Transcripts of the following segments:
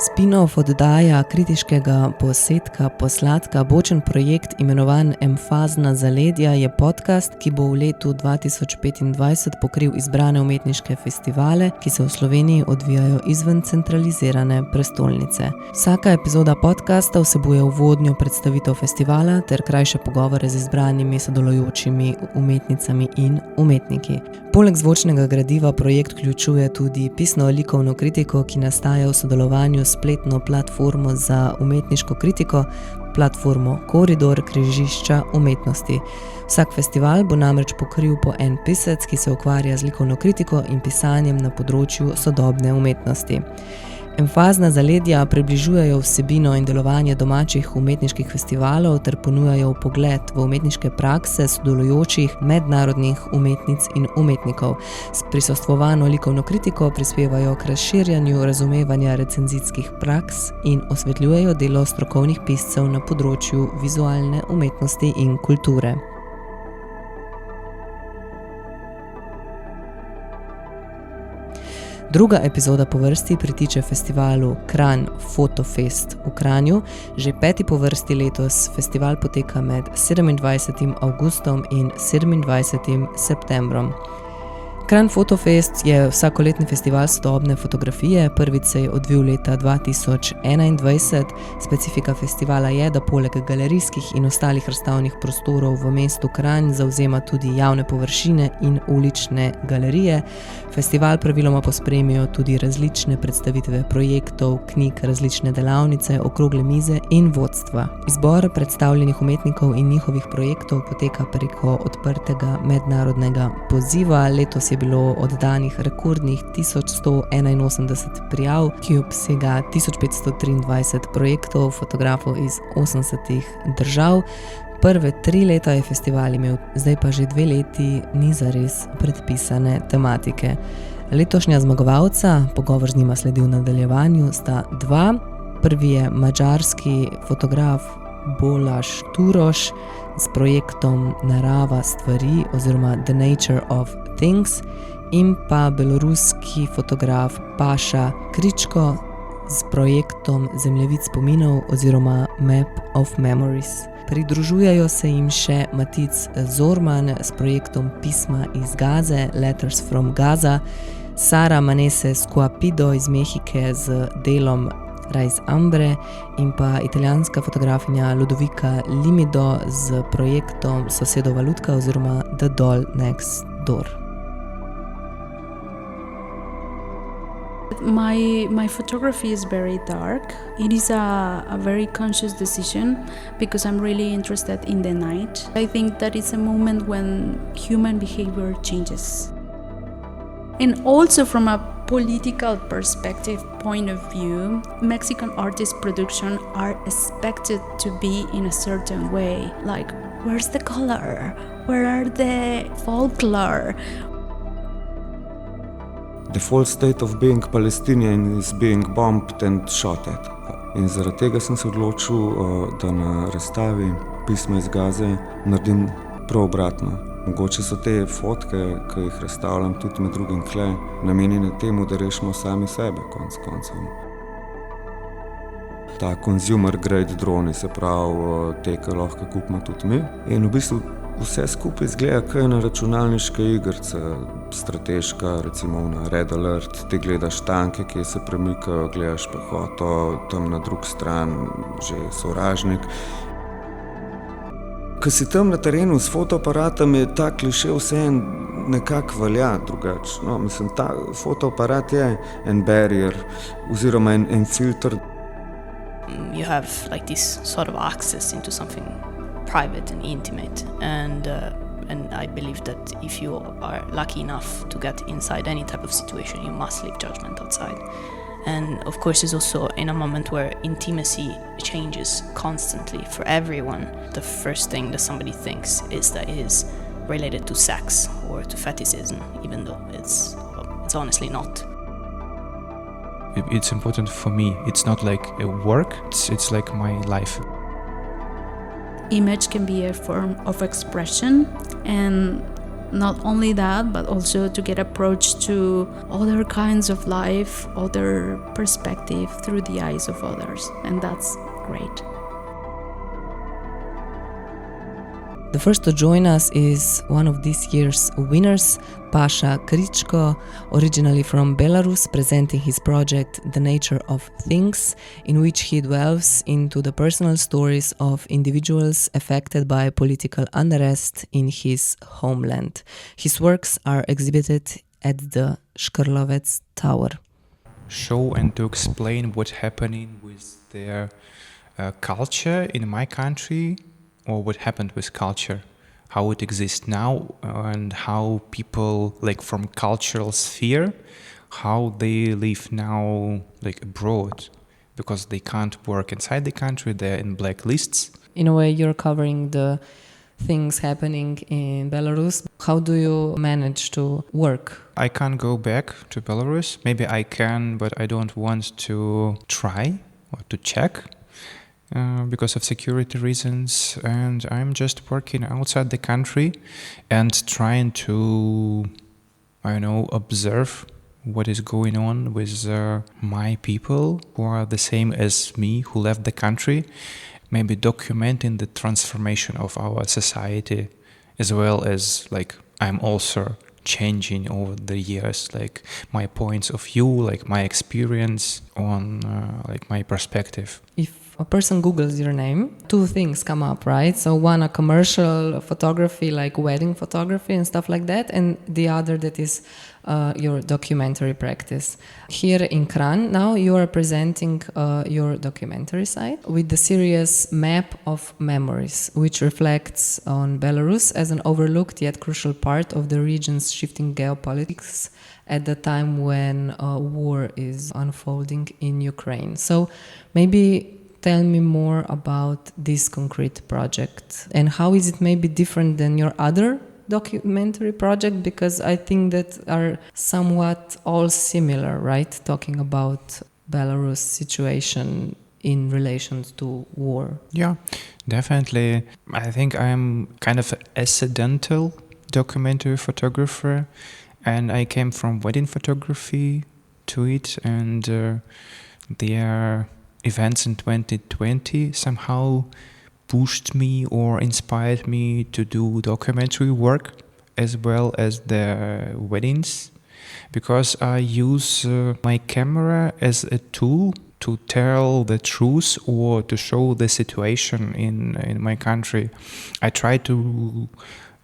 Spinoff oddaja Kritiškega posnetka posladka bočen projekt imenovan EMFAZNA ZALEDJA je podcast, ki bo v letu 2025 pokril izbrane umetniške festivale, ki se v Sloveniji odvijajo izven centralizirane prestolnice. Vsaka epizoda podcasta vsebuje uvodno predstavitev festivala ter krajše pogovore z izbranimi sodelujočimi umetnicami in umetniki. Poleg zvočnega gradiva projekt vključuje tudi pisno-likovno kritiko, ki nastaja v sodelovanju s spletno platformo za umetniško kritiko, platformo Koridor križišča umetnosti. Vsak festival bo namreč pokril po en pisec, ki se ukvarja z likovno kritiko in pisanjem na področju sodobne umetnosti. EMFAZNA ZALEDJA približujejo vsebino in delovanje domačih umetniških festivalov ter ponujajo vpogled v umetniške prakse sodelujočih mednarodnih umetnic in umetnikov. S prisostvovano likovno kritiko prispevajo k razširjanju razumevanja recenzijskih praks in osvetljujejo delo strokovnih piscev na področju vizualne umetnosti in kulture. Druga epizoda po vrsti pritiče festivalu KRANJ FOTO FEST v Kranju. Že peti po vrsti letos festival poteka med 27. avgustom in 27. septembrom. KRANJ FOTO FEST je vsakoletni festival sodobne fotografije, prvič se je odvil leta 2021. Specifika festivala je, da poleg galerijskih in ostalih razstavnih prostorov v mestu Kranj zavzema tudi javne površine in ulične galerije. Festival praviloma pospremijo tudi različne predstavitve projektov, knjig, različne delavnice, okrogle mize in vodstva. Izbor predstavljenih umetnikov in njihovih projektov poteka preko odprtega mednarodnega poziva. Letos je bilo oddanih rekordnih 1181 prijav, ki obsega 1523 projektov fotografov iz 80 držav. Prve 3 leta je festival imel, zdaj pa že 2 leti ni zares predpisane tematike. Letošnja zmagovalca, pogovor z njima sledi v nadaljevanju, sta 2. Prvi je madžarski fotograf Balázs Turós s projektom Narava stvari oziroma The Nature of Things in pa beloruski fotograf Pasha Kritchko s projektom Zemljevid spominov oziroma Map of Memories. Pridružujejo se jim še Matic Zorman s projektom Pisma iz Gaze, Letters from Gaza, Sara Meneses Cuapio iz Mehike z delom Rais Ambre in pa italijanska fotografinja Ludovica Limido z projektom Sosedova lutka oziroma The Doll Next Door. My photography is very dark. It is a very conscious decision because I'm really interested in the night. I think that is a moment when human behavior changes. And also from a political perspective point of view, Mexican artist production are expected to be in a certain way. Like, where's the color? Where are the folklore? The false state of being Palestinian is being bombed and shot at. In zaradi tega sem se odločil, da na razstavi Pisma iz Gaze naredim prav obratno. Mogoče so te fotke, ki jih razstavljam tudi med drugim kle, namenjene temu, da rešimo sami sebe, konec koncev. Ta consumer grade droni, se pravi, te, ki lahko kupimo tudi mi. In v bistvu vse skupaj izgleda kaj na računalniške igrice, strateška, recimo na Red Alert, ti gledaš tanke, ki se premikajo, gledaš pehoto, tam na drug stran že sovražnik. Ko si tam na terenu s fotoaparatom, je ta kliše vseeno nekako velja drugače. No, mislim, ta fotoaparat je en barrier oziroma en filter. You have like this sort of access into something private and intimate, and I believe that if you are lucky enough to get inside any type of situation, you must leave judgment outside. And of course, it's also in a moment where intimacy changes constantly for everyone. The first thing that somebody thinks is that it is related to sex or to fetishism, even though it's honestly not. It's important for me. It's not like a work, it's like my life. Image can be a form of expression, and Not only that, but also to get approach to other kinds of life, other perspective through the eyes of others, and that's great. The first to join us is one of this year's winners, Pasha Kritchko, originally from Belarus, presenting his project The Nature of Things, in which he delves into the personal stories of individuals affected by political unrest in his homeland. His works are exhibited at the Škrlovec Tower. Show and to explain what's happening with their culture in my country, or what happened with culture, how it exists now, and how people like from cultural sphere, how they live now like abroad, because they can't work inside the country, they're in blacklists. In a way, you're covering the things happening in Belarus. How do you manage to work? I can't go back to Belarus. Maybe I can, but I don't want to try or to check. Because of security reasons, and I'm just working outside the country and trying to, observe what is going on with my people who are the same as me, who left the country, maybe documenting the transformation of our society, as well as like I'm also changing over the years, like my points of view, like my experience on like my perspective. If a person Googles your name, two things come up, right? So one, a commercial photography, like wedding photography and stuff like that, and the other that is your documentary practice. Here in KRANJ, now you are presenting your documentary site with the series Map of Memories, which reflects on Belarus as an overlooked yet crucial part of the region's shifting geopolitics at the time when war is unfolding in Ukraine. So maybe tell me more about this concrete project and how is it maybe different than your other documentary project, because I think that are somewhat all similar, right? Talking about Belarus situation in relation to war. Yeah, definitely. I think I'm kind of an accidental documentary photographer, and I came from wedding photography to it, and their events in 2020 somehow pushed me or inspired me to do documentary work as well as the weddings, because I use my camera as a tool to tell the truth or to show the situation in my country. I try to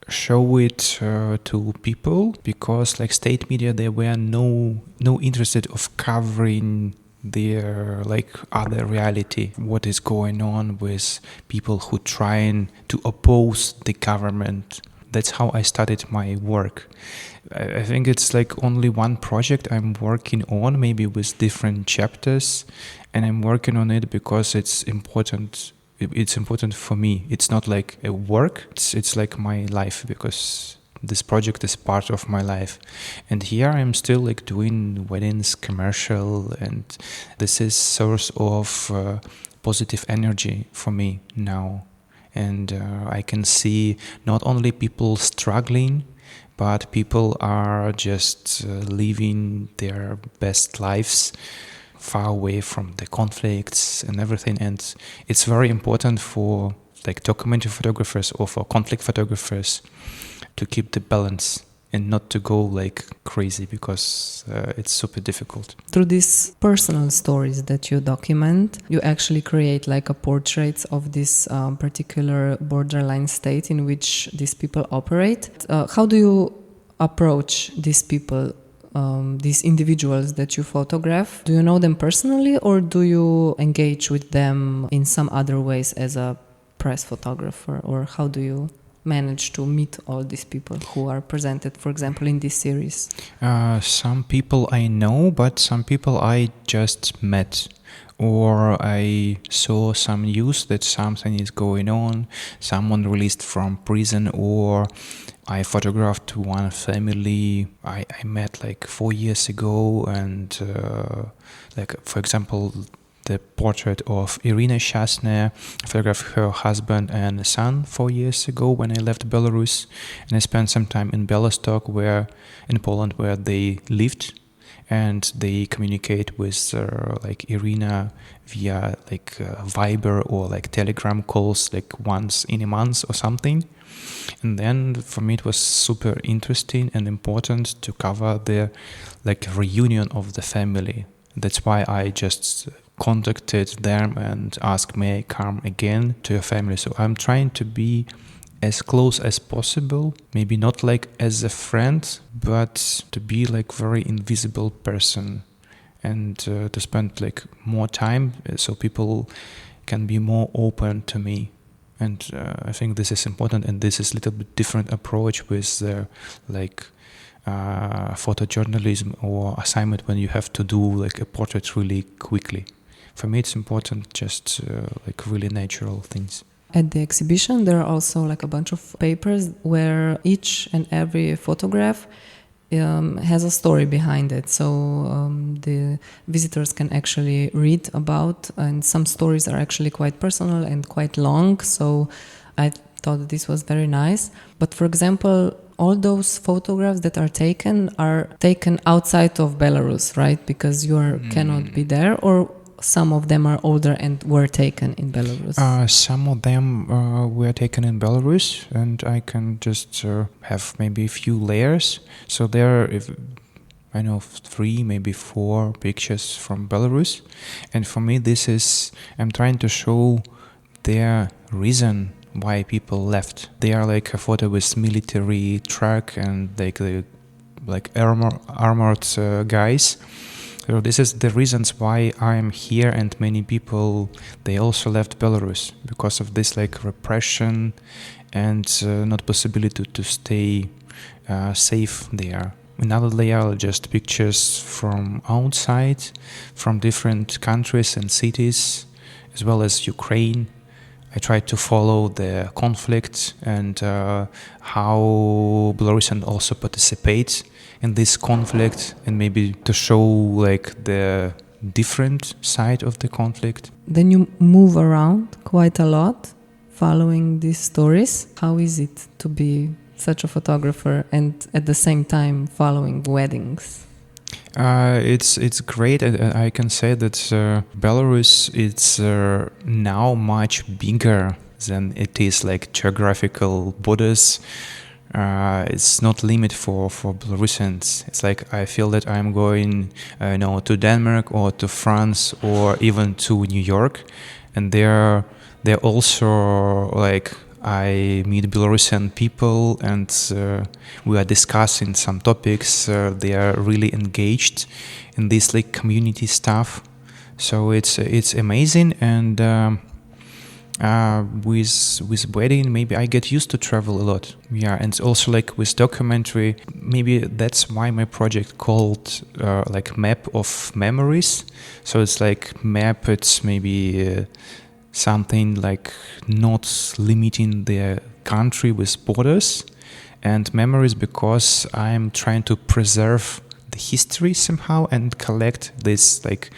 show it to people, because like state media, they were no interested of covering their like other reality, what is going on with people who trying to oppose the government. That's how I started my work. I think it's like only one project I'm working on, maybe with different chapters, and I'm working on it because it's important. It's important for me. It's not like a work, it's like my life, because this project is part of my life. And here I'm still like doing weddings, commercial, and this is source of positive energy for me now. And I can see not only people struggling, but people are just living their best lives far away from the conflicts and everything. And it's very important for like documentary photographers or for conflict photographers to keep the balance and not to go like crazy, because it's super difficult. Through these personal stories that you document, you actually create like a portrait of this particular borderline state in which these people operate. How do you approach these people, these individuals that you photograph? Do you know them personally, or do you engage with them in some other ways as a press photographer, or how do you manage to meet all these people who are presented, for example, in this series? Some people I know, but some people I just met, or I saw some news that something is going on, someone released from prison, or I photographed one family I met like 4 years ago, and like for example, the portrait of Irina Shasne. I photographed her husband and son 4 years ago when I left Belarus, and I spent some time in Białystok, in Poland, where they lived, and they communicate with like Irina via like Viber or like Telegram calls, like once in a month or something. And then for me it was super interesting and important to cover the like reunion of the family. That's why I just contacted them and asked, may I come again to your family? So I'm trying to be as close as possible, maybe not like as a friend, but to be like very invisible person, and to spend like more time so people can be more open to me. And I think this is important, and this is a little bit different approach with photojournalism or assignment when you have to do like a portrait really quickly. For me, it's important just like really natural things. At the exhibition, there are also like a bunch of papers where each and every photograph has a story behind it. So the visitors can actually read about, and some stories are actually quite personal and quite long. So I thought that this was very nice. But for example, all those photographs that are taken outside of Belarus, right? Because you cannot be there, or some of them are older and were taken in Belarus? Some of them were taken in Belarus, and I can just have maybe a few layers. So there are, I know, 3, maybe 4 pictures from Belarus. And for me, I'm trying to show their reason why people left. They are like a photo with military truck and like armored guys. So this is the reasons why I am here, and many people, they also left Belarus because of this like repression and not possibility to stay safe there. Another layer are just pictures from outside, from different countries and cities, as well as Ukraine. I tried to follow the conflict and how Belarusians also participate in this conflict, and maybe to show like the different side of the conflict. Then you move around quite a lot following these stories. How is it to be such a photographer and at the same time following weddings? It's great. I can say that Belarus is now much bigger than it is like geographical borders. It's not limit for Belarusians. It's like I feel that I'm going to Denmark or to France or even to New York, and they're also like I meet Belarusian people, and we are discussing some topics. They are really engaged in this like community stuff, so it's amazing. And with wedding, maybe I get used to travel a lot. Yeah, and also like with documentary, maybe that's why my project called like Map of Memories. So it's like map. It's maybe something like not limiting the country with borders, and memories because I'm trying to preserve the history somehow and collect this like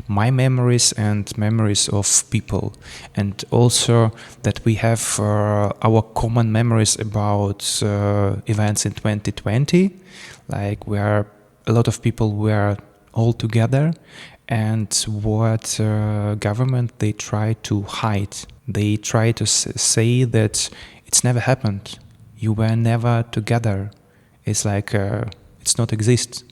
my memories and memories of people, and also that we have our common memories about events in 2020, like where a lot of people were all together, and what government they try to hide. They try to say that it's never happened. You were never together. It's like it's not exist.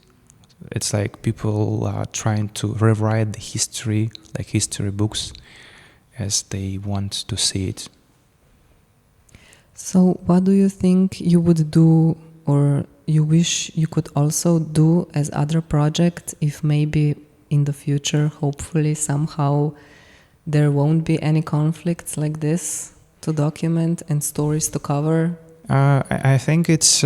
It's like people are trying to rewrite the history, like history books, as they want to see it. So what do you think you would do, or you wish you could also do as other project, if maybe in the future, hopefully somehow, there won't be any conflicts like this to document and stories to cover? I think it's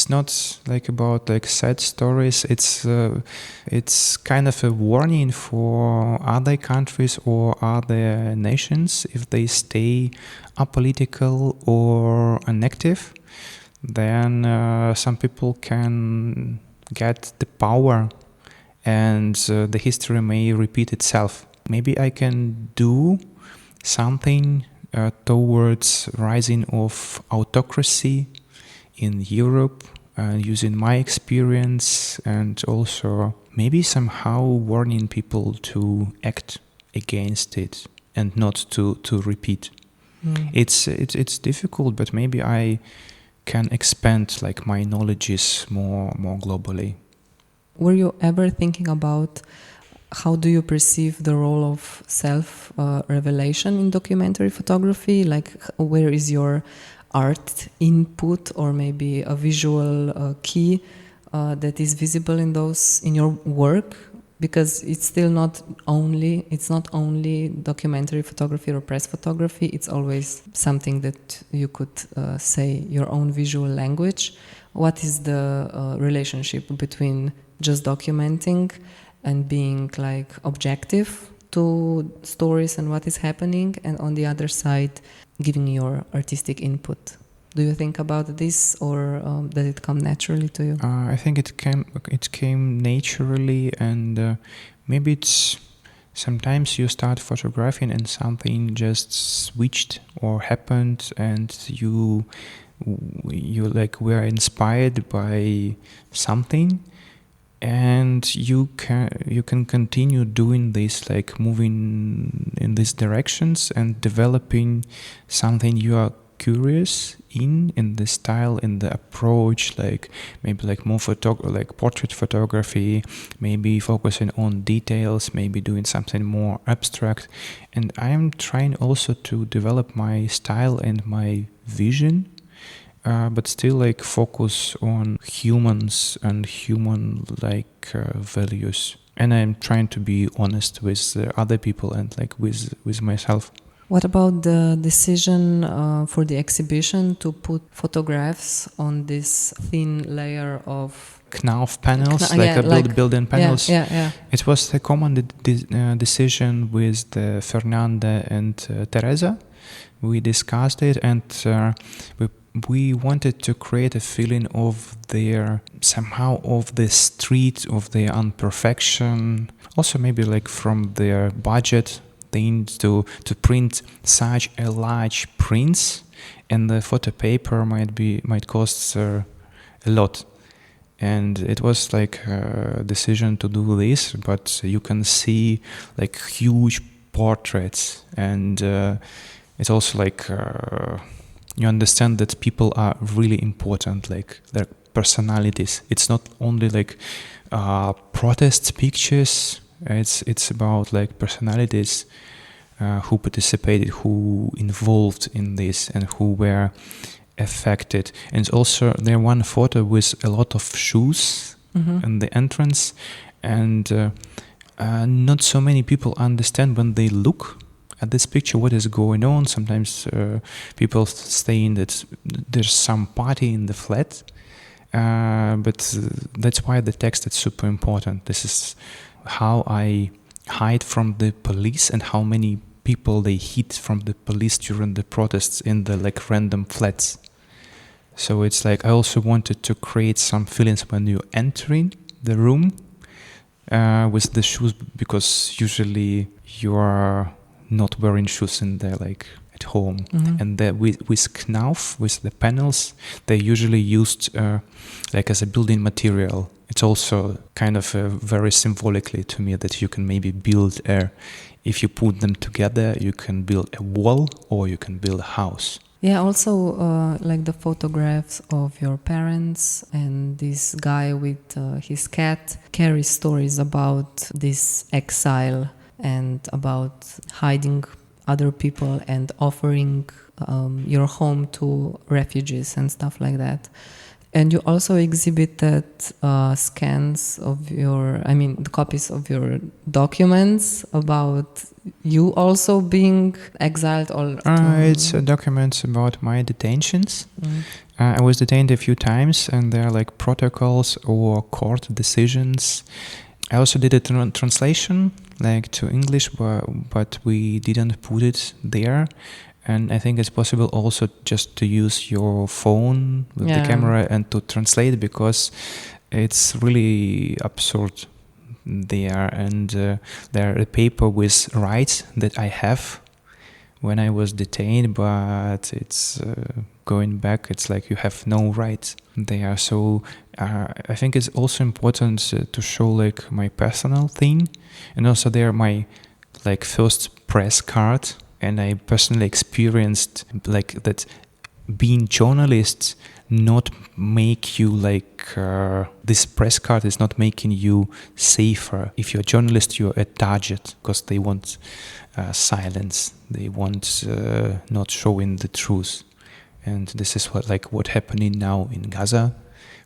not like about like sad stories. It's kind of a warning for other countries or other nations. If they stay apolitical or inactive, then some people can get the power, and the history may repeat itself. maybe I can do something towards rising of autocracy in Europe, using my experience, and also maybe somehow warning people to act against it and not to repeat. It's difficult, but maybe I can expand like my knowledges more globally. Were you ever thinking about how do you perceive the role of self-revelation in documentary photography? Like, where is your art input, or maybe a visual key that is visible in your work? Because it's not only documentary photography or press photography. It's always something that you could say your own visual language. What is the relationship between just documenting and being like objective to stories and what is happening, and on the other side giving your artistic input? Do you think about this, or did it come naturally to you? I think it came naturally, and maybe it's sometimes you start photographing and something just switched or happened, and you like were inspired by something, and you can continue doing this, like moving in these directions and developing something you are curious in the style, in the approach, like maybe like more like portrait photography, maybe focusing on details, maybe doing something more abstract. And I am trying also to develop my style and my vision, but still like focus on humans and human like values. And I'm trying to be honest with other people and like with myself. What about the decision for the exhibition to put photographs on this thin layer of Knauf panels, built-in panels? Yeah. It was a common decision with Fernanda and Teresa. We discussed it, and we wanted to create a feeling of their street, of their imperfection. Also maybe like from their budget, they need to print such a large prints, and the photo paper might cost a lot. And it was like a decision to do this, but you can see like huge portraits, and it's also like you understand that people are really important, like their personalities. It's not only like protest pictures. It's about like personalities who participated, who involved in this, and who were affected. And also there one photo with a lot of shoes in the entrance, and not so many people understand when they look at this picture what is going on. Sometimes people saying that there's some party in the flat, but that's why the text is super important. This is how I hide from the police, and how many people they hid from the police during the protests in the like random flats. So it's like I also wanted to create some feelings when you entering the room with the shoes, because usually you are not wearing shoes in there like at home. And with Knauf, with the panels, they usually used like as a building material. It's also kind of very symbolically to me that you can maybe build if you put them together, you can build a wall or you can build a house. Yeah, also like the photographs of your parents and this guy with his cat carry stories about this exile and about hiding other people and offering your home to refugees and stuff like that. And you also exhibited scans of the copies of your documents about you also being exiled. It's documents about my detentions. I was detained a few times, and there are like protocols or court decisions. I also did a translation like to English, but we didn't put it there. And I think it's possible also just to use your phone with the camera and to translate, because it's really absurd there, and there are a paper with rights that I have when I was detained, but it's going back, it's like you have no rights there. So I think it's also important to show like my personal thing, and also there my like first press card, and I personally experienced like that being journalists not make you like this press card is not making you safer. If you're a journalist, you're a target because they want silence, they want not showing the truth. And this is what happening now in Gaza,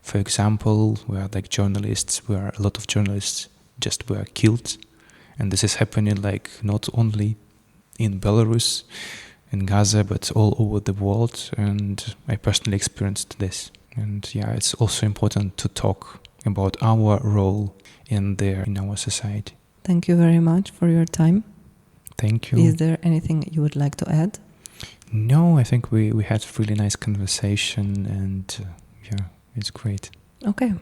for example, where like a lot of journalists just were killed. And this is happening like not only in Belarus, in Gaza, but all over the world. And I personally experienced this. And yeah, it's also important to talk about our role in our society. Thank you very much for your time. Thank you. Is there anything you would like to add? No, I think we had a really nice conversation, and it's great. Okay.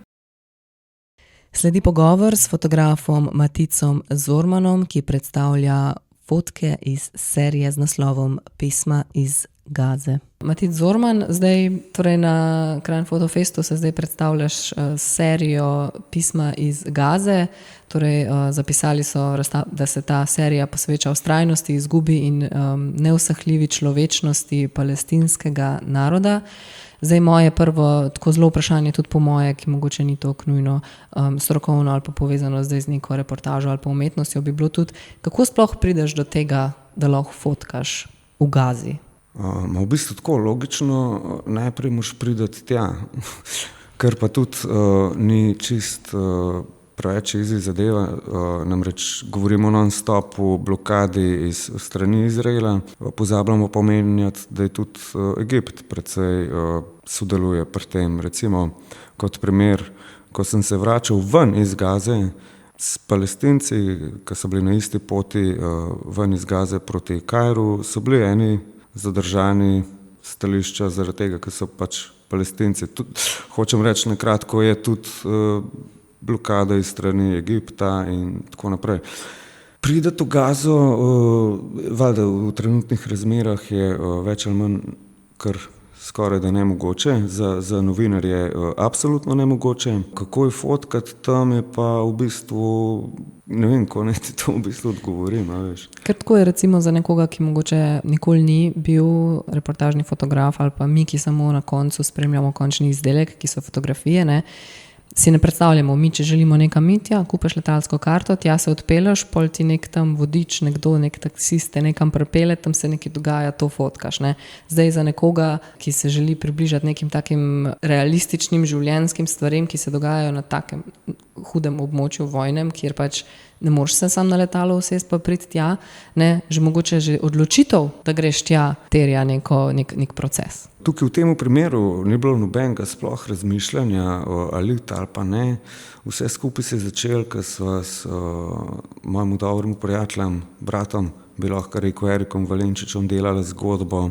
Sledi pogovor s fotografom Maticom Zormanom, ki predstavlja fotke iz serije z naslovom Pisma iz Gaze. Matic Zorman, zdaj torej na KRANJ FOTO FESTu se zdaj predstavljaš serijo Pisma iz Gaze. Torej, zapisali so, da se ta serija posveča vztrajnosti, izgubi in neusahljivi človečnosti palestinskega naroda. Zdaj moje prvo tako zelo vprašanje, tudi po moje, ki mogoče ni toliko nujno strokovno ali pa povezano zdaj z neko reportažo ali pa umetnostjo, bi bilo tudi, kako sploh prideš do tega, da lahko fotkaš v Gazi? V bistvu tako logično, najprej moraš priti tja, ker pa tudi ni čist preveč easy zadeva, namreč govorimo non-stop o blokadi iz strani Izraela, pozabljamo pomenjati, da je tudi Egipt precej sodeluje pri tem. Recimo kot primer, ko sem se vračal ven iz Gaze s Palestinci, ki so bili na isti poti ven iz Gaze proti Kairu, so bili eni zadržani stališča zaradi tega, ker so pač Palestinci. Hočem reči, na kratko je tudi blokada iz strani Egipta in tako naprej. Prideti v Gazo, valjda v trenutnih razmerah je več ali manj kar skoraj da nemogoče, za novinarje absolutno nemogoče. Kako je fotkati tam, je pa v bistvu, ne vem, ko ne ti to v bistvu odgovorim, veš. Ker tako je recimo za nekoga, ki mogoče nikoli ni bil reportažni fotograf ali pa mi, ki samo na koncu spremljamo končni izdelek, ki so fotografije, ne, si ne predstavljamo, mi, če želimo nekam iti, kupaš letalsko karto, tja se odpelješ, pol ti nek tam vodič, nekdo, nek taksist te nekam pripelje, tam se nekaj dogaja, to fotkaš, ne. Zdaj za nekoga, ki se želi približati nekim takim realističnim življenjskim stvarem, ki se dogajajo na takem hudem območju vojnem, kjer pač ne moreš se sam na letalo usesti pa priti tja, ne, že mogoče že odločitev, da greš tja, terja nek proces. Tukaj v tem primeru ni bilo nobenega sploh razmišljanja ali ali pa ne. Vse skupaj se je začelo, ker sva s mojim dobrim prijateljem, bratom, bi lahko rekel Erikom Valenčičem, delala zgodbo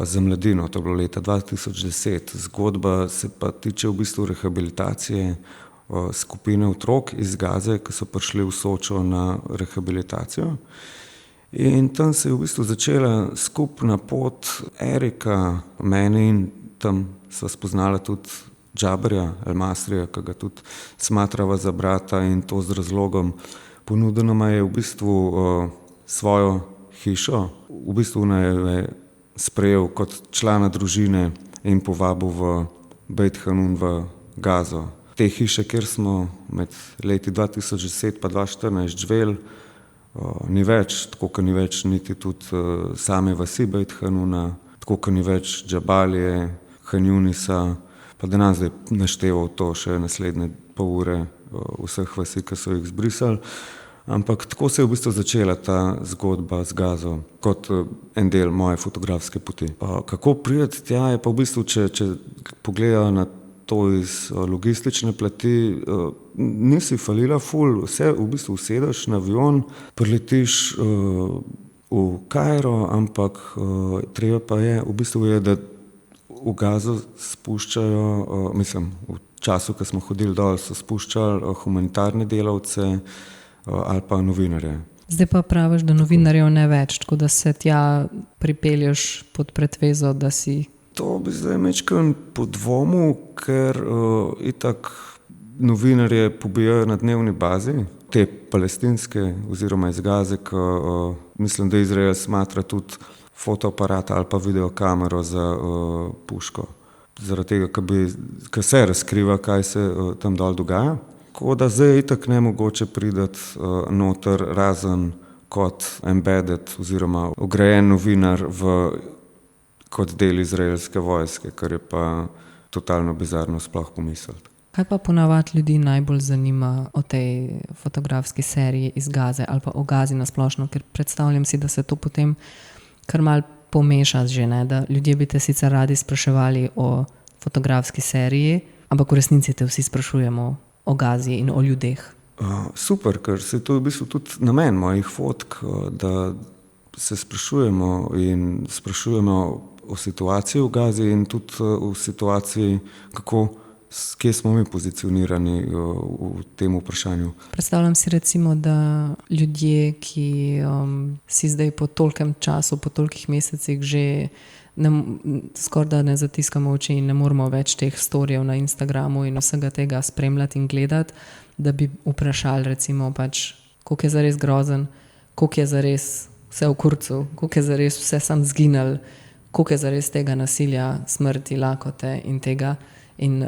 za mladino, to je bilo leta 2010. Zgodba se pa tiče v bistvu rehabilitacije skupine otrok iz Gaze, ki so prišli v Sočo na rehabilitacijo. In tam se je v bistvu začela skupna pot Erika, mene, in tam sva spoznala tudi Džaberja, Elmasrija, ki ga tudi smatrava za brata, in to z razlogom. Ponudil nama je v bistvu svojo hišo, v bistvu naj je sprejel kot člana družine in povabil v Beit Hanun v Gazo. Te hiše, kjer smo med leti 2010 pa 2014 živeli, ni več, tako kot ni več niti tudi same vasi Beit Hanuna, tako kot ni več Džabalije, Han Junisa, pa da nam zdaj našteval to še naslednje pol ure vseh vasi, ki so jih zbrisali. Ampak tako se je v bistvu začela ta zgodba z Gazo, kot en del moje fotografske poti. Kako priti tja, je pa v bistvu, če pogledajo na to iz logistične plati, nisi falila ful, vse v bistvu usedeš na avion, priletiš v Kairo, ampak treba pa je, v bistvu je, da v Gazo spuščajo, v času, ko smo hodili dol, so spuščali humanitarne delavce ali pa novinarje. Zdaj pa praviš, da novinarjev ne več, tako da se tja pripelješ pod pretvezo, da si... To bi zdaj mečkal po dvomu, ker itak novinarje pobijajo na dnevni bazi, te palestinske oziroma iz Gaze, ko mislim, da Izrael smatra tudi fotoaparat ali pa videokamero za puško. Zaradi tega, ker se razkriva, kaj se tam dol dogaja. Tako da zdaj je itak nemogoče priti noter razen kot embedded oziroma vgrajen novinar kot del izraelske vojske, kar je pa totalno bizarno sploh pomisliti. Kaj pa ponavadi ljudi najbolj zanima o tej fotografski seriji iz Gaze ali pa o Gazi na splošno, ker predstavljam si, da se to potem kar mal pomeša že, ne? Da ljudje bi te sicer radi spraševali o fotografski seriji, ampak v resnici te vsi sprašujemo o Gazi in o ljudeh. Super, ker se to v bistvu tudi namen mojih fotk, da se sprašujemo o situaciji v Gazi in tudi o situaciji, kje smo mi pozicionirani v tem vprašanju. Predstavljam si recimo, da ljudje, ki si zdaj po tolkem času, po tolikih mesecih že skoraj da ne zatiskamo oči in ne moramo več teh storjev na Instagramu in vsega tega spremljati in gledati, da bi vprašali recimo pač, koliko je zares grozen, koliko je zares vse v kurcu, koliko je zares vse sam zginil, koliko je zares tega nasilja, smrti, lakote in tega in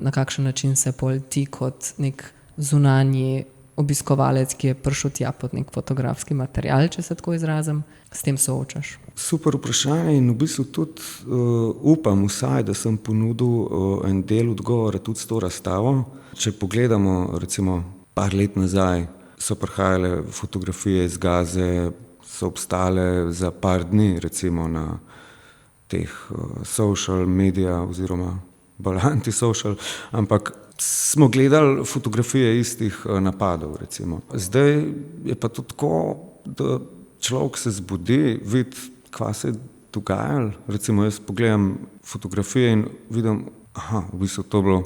na kakšen način se pol ti kot nek zunanji obiskovalec, ki je prišel tja pod nek fotografski material, če se tako izrazim, s tem soočaš. Super vprašanje in v bistvu tudi upam vsaj, da sem ponudil en del odgovora tudi s to razstavo. Če pogledamo recimo par let nazaj, so prihajale fotografije iz Gaze, so obstale za par dni recimo na teh social media oziroma bolj anti-social, ampak smo gledali fotografije istih napadov recimo. Zdaj je pa to tako, da človek se zbudi, vidi, kva se je dogajalo. Recimo jaz pogledam fotografije in vidim, v bistvu to bilo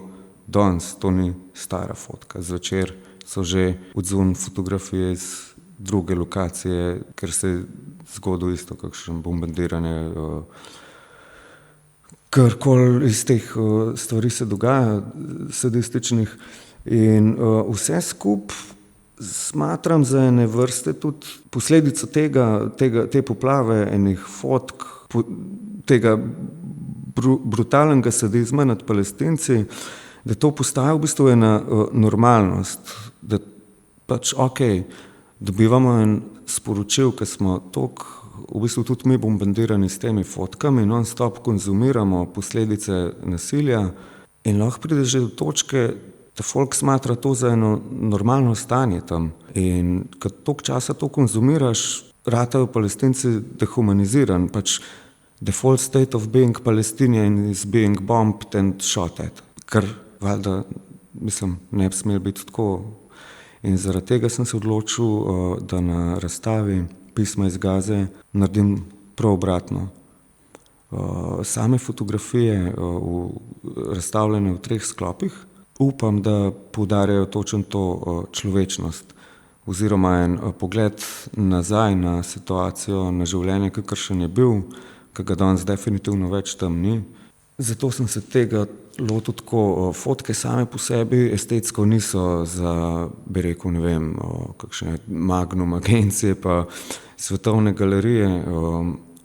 danes, to ni stara fotka. Zvečer so že odzvon fotografije iz druge lokacije, ker se je zgodilo isto, kakšno bombardiranje, karkoli iz teh stvari se dogaja, sadističnih. In vse skup smatram za ene vrste tudi posledico te poplave enih fotk, tega brutalnega sadizma nad Palestinci, da to postaja v bistvu ena normalnost, da pač dobivamo en sporočil, ker smo toliko v bistvu tudi mi bombardirani s temi fotkami, non-stop konzumiramo posledice nasilja in lahko pride že do točke, da folk smatra to za eno normalno stanje tam. In ko toliko časa to konzumiraš, ratajo Palestinci dehumaniziran, pač default state of being Palestinian is being bombed and shot at. Kar valjda, ne bi smelo biti tako. In zaradi tega sem se odločil, da na razstavi Pisma iz Gaze naredim prav obratno. Same fotografije razstavljene v 3 sklopih, upam, da poudarjajo točno to človečnost oziroma en pogled nazaj na situacijo, na življenje, kakršen je bil, ki ga danes definitivno več tam ni. Zato sem se tega lotil tako. Fotke same po sebi estetsko niso za, bi rekel, kakšne magnum agencije pa svetovne galerije,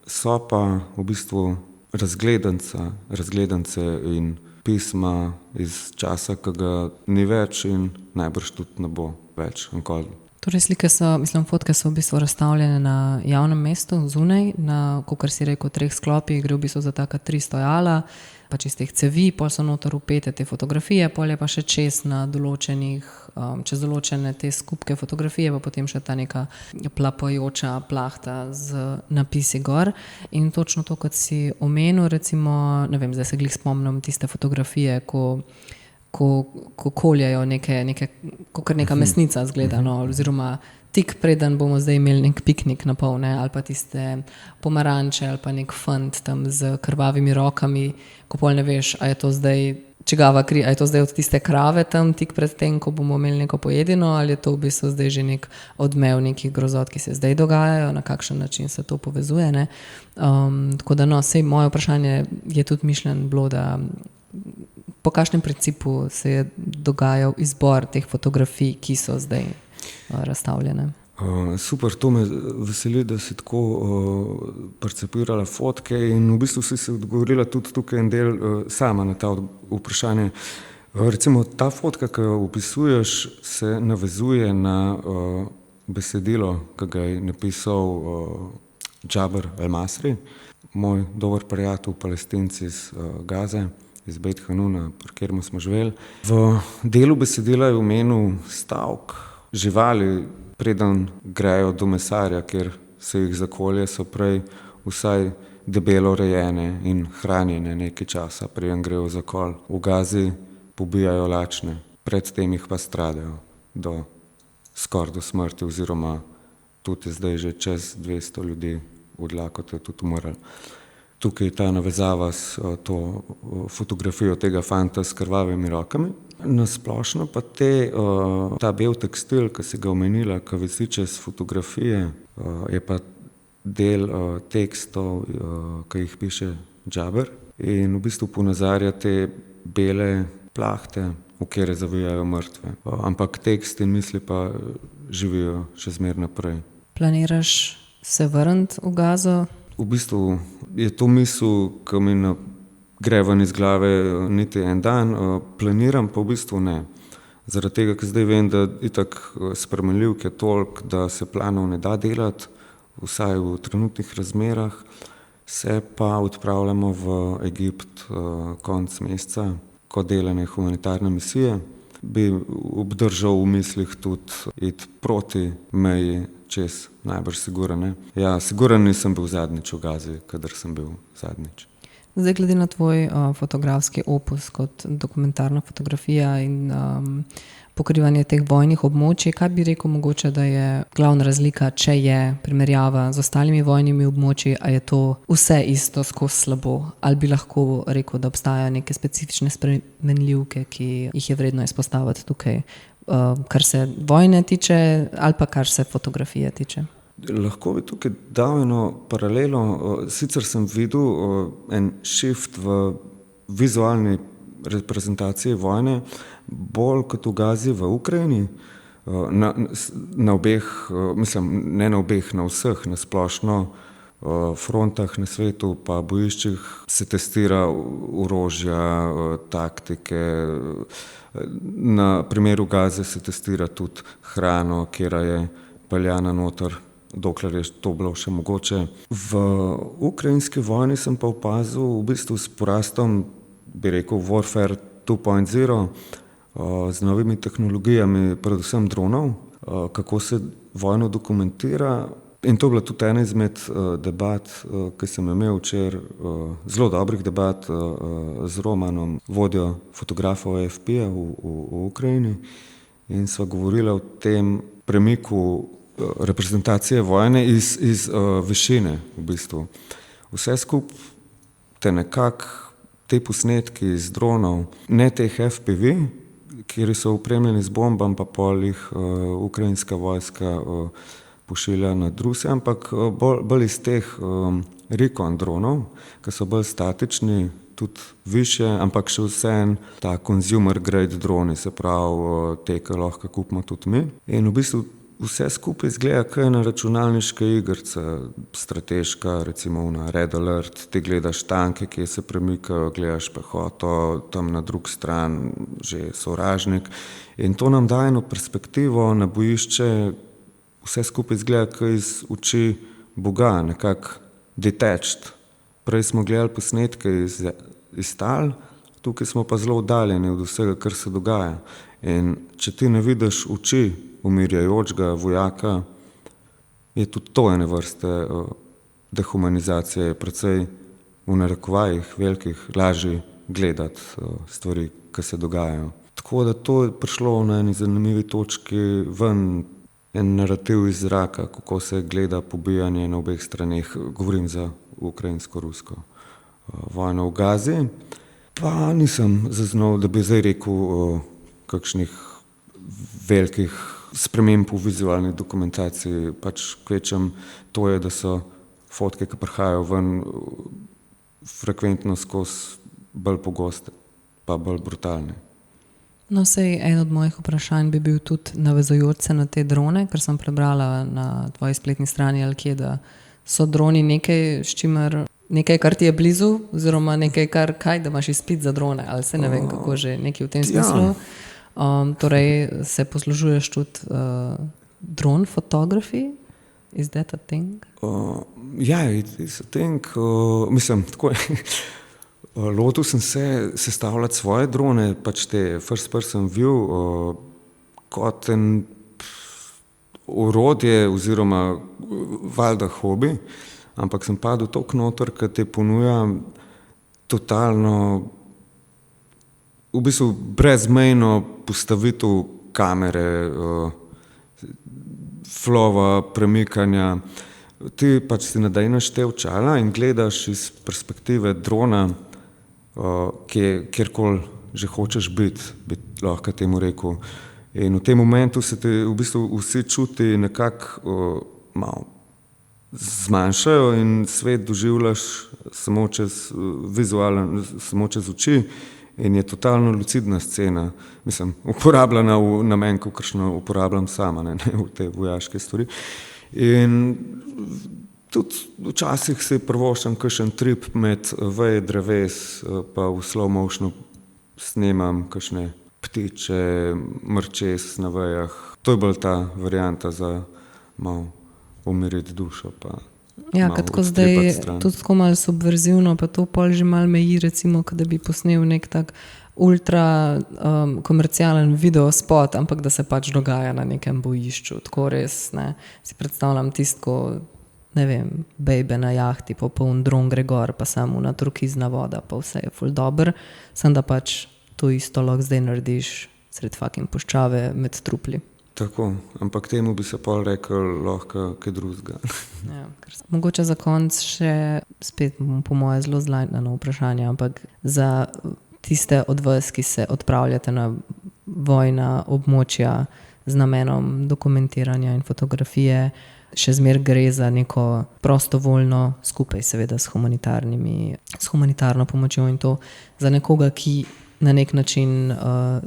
so pa v bistvu razgledance in pisma iz časa, ki ga ni več in najbrž tudi ne bo več nikoli. Torej slike fotke so v bistvu razstavljene na javnem mestu, zunaj, na, kakor si rekel, 3 sklopih, gre v bistvu za taka 3 stojala, pač iz teh cevi, pol so noter upete te fotografije, pol je pa še čez na določenih, čez določene te skupke fotografije, pa potem še ta neka plapajoča plahta z napisi gor. In točno to, kot si omenil, recimo, ne vem, zdaj se glih spomnim tiste fotografije, ko koljajo neke, kakor neka mesnica zgleda, oziroma tik preden bomo zdaj imeli nek piknik na pol, ali pa tiste pomaranče, ali pa nek fant tam z krvavimi rokami, ko pol ne veš, a je to zdaj čigava kri, a je to zdaj od tiste krave tam tik pred tem, ko bomo imeli neko pojedino, ali je to v bistvu zdaj že nek odmev nekih grozot, ki se zdaj dogajajo, na kakšen način se to povezuje, ne. Tako da sej moje vprašanje je tudi mišljeno bilo, da po kakšnem principu se je dogajal izbor teh fotografij, ki so zdaj razstavljene. Super, to me veseli, da si tako percepirala fotke in v bistvu si se odgovorila tudi tukaj en del sama na ta vprašanje. Recimo ta fotka, ki jo opisuješ, se navezuje na besedilo, ki ga je napisal Džaber El-Masri, moj dober prijatelj Palestinci iz Gaze, iz Beit Hanuna, pri katerem smo živeli. V delu besedila je omenil stavek živali, preden grejo do mesarja, kjer se jih zakolje, so prej vsaj debelo rejene in hranjene nekaj časa, preden grejo za kol. V Gazi pobijajo lačne, predtem jih pa stradajo skoraj do smrti, oziroma tudi zdaj že čez 200 ljudi od lakote tudi umrli. Tukaj je ta navezava s to fotografijo tega fanta s krvavimi rokami. Nasplošno pa ta bel tekstil, ki si ga omenila, ki visi čez fotografije, je pa del tekstov, ki jih piše Džaber in v bistvu ponazarja te bele plahte, v katere zavijajo mrtve. Ampak tekst in misli pa živijo še zmeraj naprej. Planiraš se vrniti v Gazo? V bistvu je to misel, ki mi ne gre ven iz glave niti en dan, planiram pa v bistvu ne. Zaradi tega, ker zdaj vem, da itak spremenljivk je toliko, da se planov ne da delati, vsaj v trenutnih razmerah, se pa odpravljamo v Egipt konec meseca, kot delane humanitarne misije. Bi obdržal v mislih tudi iti proti meji čez, najbrž siguren, ne. Ja, siguren nisem bil zadnjič v Gazi, kadar sem bil zadnjič. Zdaj, glede na tvoj fotografski opus kot dokumentarna fotografija in pokrivanje teh vojnih območij, kaj bi rekel mogoče, da je glavna razlika, če je primerjava z ostalimi vojnimi območji, a je to vse isto skozi slabo? Ali bi lahko rekel, da obstajajo neke specifične spremenljivke, ki jih je vredno izpostaviti tukaj, kar se vojne tiče ali pa kar se fotografije tiče? Lahko bi tukaj dal eno paralelo. Sicer sem videl en shift v vizualni reprezentaciji vojne, bolj kot v Gazi v Ukrajini. Na obeh, mislim, ne na obeh, na vseh, na splošno frontah na svetu pa bojiščih se testira orožja, taktike. Na primeru Gaze se testira tudi hrano, kjer je peljana noter, dokler je to bilo še mogoče. V ukrajinski vojni sem pa opazil v bistvu s porastom, bi rekel, Warfare 2.0, z novimi tehnologijami, predvsem dronov, kako se vojno dokumentira. In to je bila tudi ena izmed debat, ki sem imel včeraj, zelo dobrih debat z Romanom, vodjo fotografov AFP-ja v Ukrajini. In sva govorila o tem premiku reprezentacije vojne iz višine v bistvu. Vse skupaj te nekako, te posnetki iz dronov, ne teh FPV, kjer so opremljeni z bombami, pa pol jih ukrajinska vojska pošilja nad Rusijo, ampak bolj iz teh recon dronov, ki so bolj statični, tudi više, ampak še vseeno ta consumer grade droni, se pravi te, ki lahko kupimo tudi mi. In v bistvu vse skupaj izgleda kot ena računalniška igrica, strateška, recimo na Red Alert, ti gledaš tanke, ki se premikajo, gledaš pehoto, tam na drugi strani že sovražnik. In to nam daje eno perspektivo na bojišče, vse skupaj izgleda kot iz oči Boga, nekako detached. Prej smo gledali posnetke iz tal, tukaj smo pa zelo oddaljeni od vsega, kar se dogaja. In če ti ne vidiš oči umirjajočega vojaka, je tudi to ene vrste dehumanizacije, precej v narekovajih velikih lažje gledati stvari, ki se dogajajo. Tako da to je prišlo na eni zanimivi točki ven en narativ iz zraka, kako se gleda pobijanje na obeh straneh, govorim za ukrajinsko-rusko vojno v Gazi. Pa nisem zaznal, da bi zdaj rekel kakšnih velikih sprememb v vizualni dokumentaciji. Pač kvečem to je, da so fotke, ki prihajajo ven frekventno skozi bolj pogoste, pa bolj brutalne. No, sej en od mojih vprašanj bi bil tudi navezujoč se na te drone, ker sem prebrala na tvoji spletni strani ali kje, da so droni nekaj, s čimer nekaj, kar ti je blizu, oziroma nekaj, da imaš izpit za drone, ali se ne vem, kako že, nekaj v tem smislu. Torej, se poslužuješ tudi drone photography? Is that a thing? It's a thing. Mislim, tako je. Lotil sem se sestavljati svoje drone, pač te first person view, kot en orodje oziroma valjda hobi, ampak sem padel toliko noter, ker te ponuja totalno, v bistvu brezmejno postavitev kamere, flova, premikanja. Ti pač si nadejneš te očala in gledaš iz perspektive drona, kjerkoli že hočeš biti, bi lahko temu rekel. In v tem momentu se ti v bistvu vsi čuti nekako malo zmanjšajo in svet doživljaš samo čez samo čez oči in je totalno lucidna scena. Mislim, uporabljena v namen, kakršno uporabljam sama, ne v te vojaške stvari. In tudi včasih si privoščam kakšen trip med veje dreves, pa v slow motionu snemam kakšne ptiče, mrčes na vejah. To je bolj ta varianta za malo umiriti dušo. Ja, tako zdaj tudi tako malo subverzivno, pa to pol že malo meji, recimo, da bi posnel nek tak ultra komercialen video spot, ampak da se pač dogaja na nekem bojišču. Tako res, ne, si predstavljam tisto, ne vem, bejbe na jahti, pa poln dron gre gor, pa samo na turkizna voda, pa vse je ful dober, sem da pač to isto lahko zdaj narediš sred fucking puščave med trupli. Tako, ampak temu bi se pol rekel lahko kaj drugega. Ja, mogoče za konec še, spet po moje zelo zlajnano vprašanje, ampak za tiste od vas, ki se odpravljate na vojna območja z namenom dokumentiranja in fotografije, še zmer gre za neko prostovoljno, skupaj seveda s humanitarno pomočjo in to, za nekoga, ki na nek način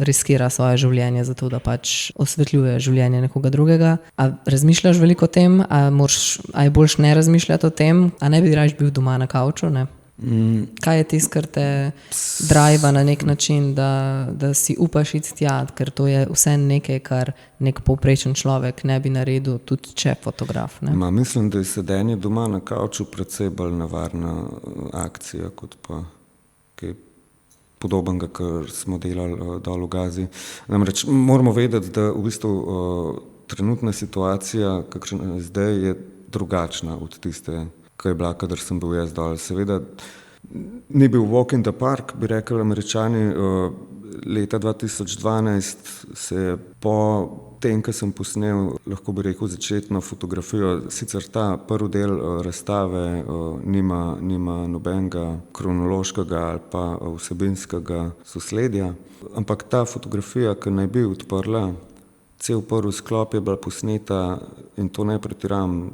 riskira svoje življenje za to, da pač osvetljuje življenje nekoga drugega. A razmišljaš veliko o tem? A je boljš ne razmišljati o tem? A ne bi raje bil doma na kavču, ne? Kaj je tisto, kar te driva na nek način, da si upaš iti tja, ker to je vse nekaj, kar nek povprečen človek ne bi naredil, tudi če fotograf, ne? Mislim, da je sedenje doma na kavču precej bolj nevarna akcija, kot pa kaj podobnega, kar smo delali dol v Gazi. Namreč moramo vedeti, da v bistvu trenutna situacija, kakšna je zdaj, je drugačna od tiste, kaj je bila, kadar sem bil jaz dol. Seveda ni bil walk in the park, bi rekli Američani. Leta 2012 se je po tem, ko sem posnel, lahko bi rekel, začetno fotografijo, sicer ta prvi del razstave nima nobenega kronološkega ali pa vsebinskega sosledja, ampak ta fotografija, ki naj bi odprla, cel prvi sklop je bila posneta, in to ne pretiravam,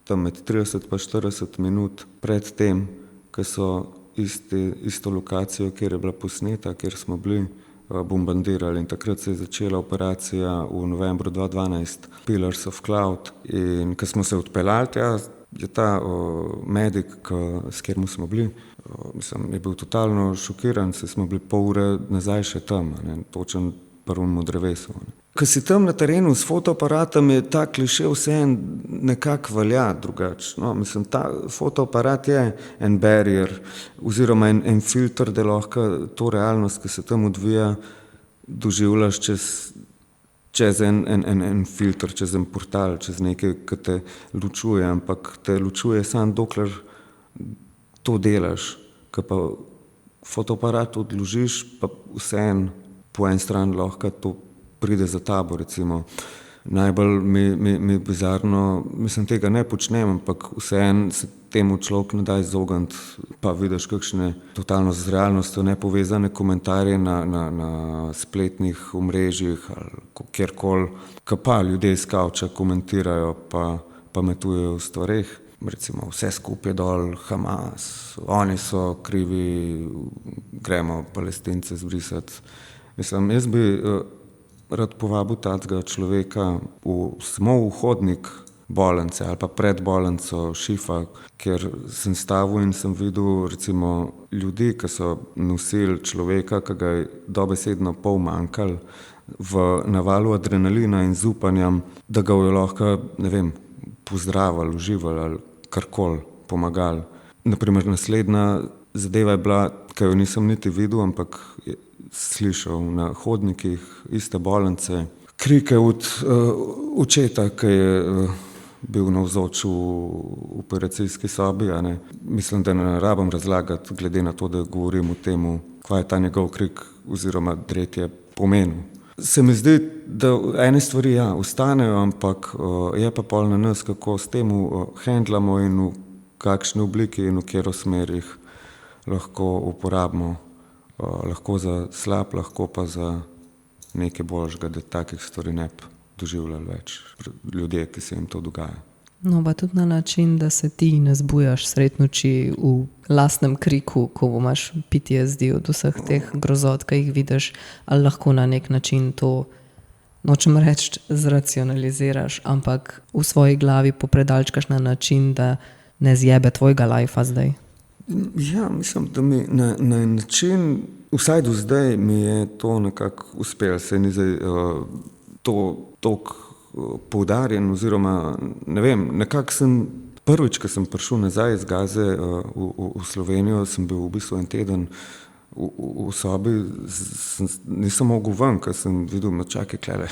tam med 30 pa 40 minut pred tem, ko so isto lokacijo, kjer je bila posneta, kjer smo bili, bombardirali, in takrat se je začela operacija v novembru 2012 Pillars of Cloud, in ko smo se odpeljali tja, je ta medic, s katerim smo bili, je bil totalno šokiran, saj smo bili pol ure nazaj še tam, točen prvemu drevesu. Ko si tam na terenu s fotoaparatom, je ta kliše vseeno nekako velja drugače. Ta fotoaparat je en barrier oziroma en filter, da lahko to realnost, ki se tam odvija, doživljaš čez en filter, čez en portal, čez nekaj, ki te ločuje, ampak te ločuje samo dokler to delaš. Ko pa fotoaparat odložiš, pa vseeno po en strani lahko to pride za tabo, recimo. najbolj mi je bizarno, mislim, tega ne počnem, ampak vseeno se temu človek ne da izogniti, pa vidiš kakšne totalno z realnostjo nepovezane komentarje na spletnih omrežjih ali kjerkoli, ki pa ljudje iz kavča komentirajo pa pametujejo v stvareh. Recimo vse skupaj dol, Hamas, oni so krivi, gremo Palestince zbrisati. Mislim, jaz bi rad povabil takega človeka samo v hodnik bolnice ali pa pred bolnico Šifa, kjer sem stavil in sem videl recimo ljudi, ki so nosili človeka, ki ga je dobesedno pol manjkal v navalu adrenalina in z upanjem, da ga je lahko, ne vem, pozdravili, uživali ali karkoli, pomagali. Naprimer, naslednja zadeva je bila, ki jo nisem niti videl, ampak slišal na hodnikih iste bolnice, krike od očeta, ki je bil navzoč v operacijski sobi. Mislim, da ne rabim razlagati, glede na to, da govorim o tem, kaj je ta njegov krik oziroma dretje pomenil. Se mi zdi, da ene stvari ostanejo, ampak je pa pol na nas, kako s tem handlamo in v kakšni obliki in v katero smer jih lahko uporabimo. Lahko za slab, lahko pa za nekaj boljšega, da takih stvari ne bi doživljali več ljudje, ki se jim to dogaja. No, pa tudi na način, da se ti ne zbujaš sred noči v lastnem kriku, ko imaš PTSD od vseh teh grozot, ki jih vidiš, ali lahko na nek način to, nočem reči, zracionaliziraš, ampak v svoji glavi popredalčkaš na način, da ne zjebe tvojega lajfa zdaj. Ja, mislim, da mi na način, vsaj do zdaj mi je to nekako uspelo, se ni zdaj to toliko poudarjen oziroma ne vem, nekako sem prvič, ko sem prišel nazaj iz Gaze v Slovenijo, sem bil v bistvu en teden v sobi, nisem mogel ven, ker sem videl, čakaj, klele,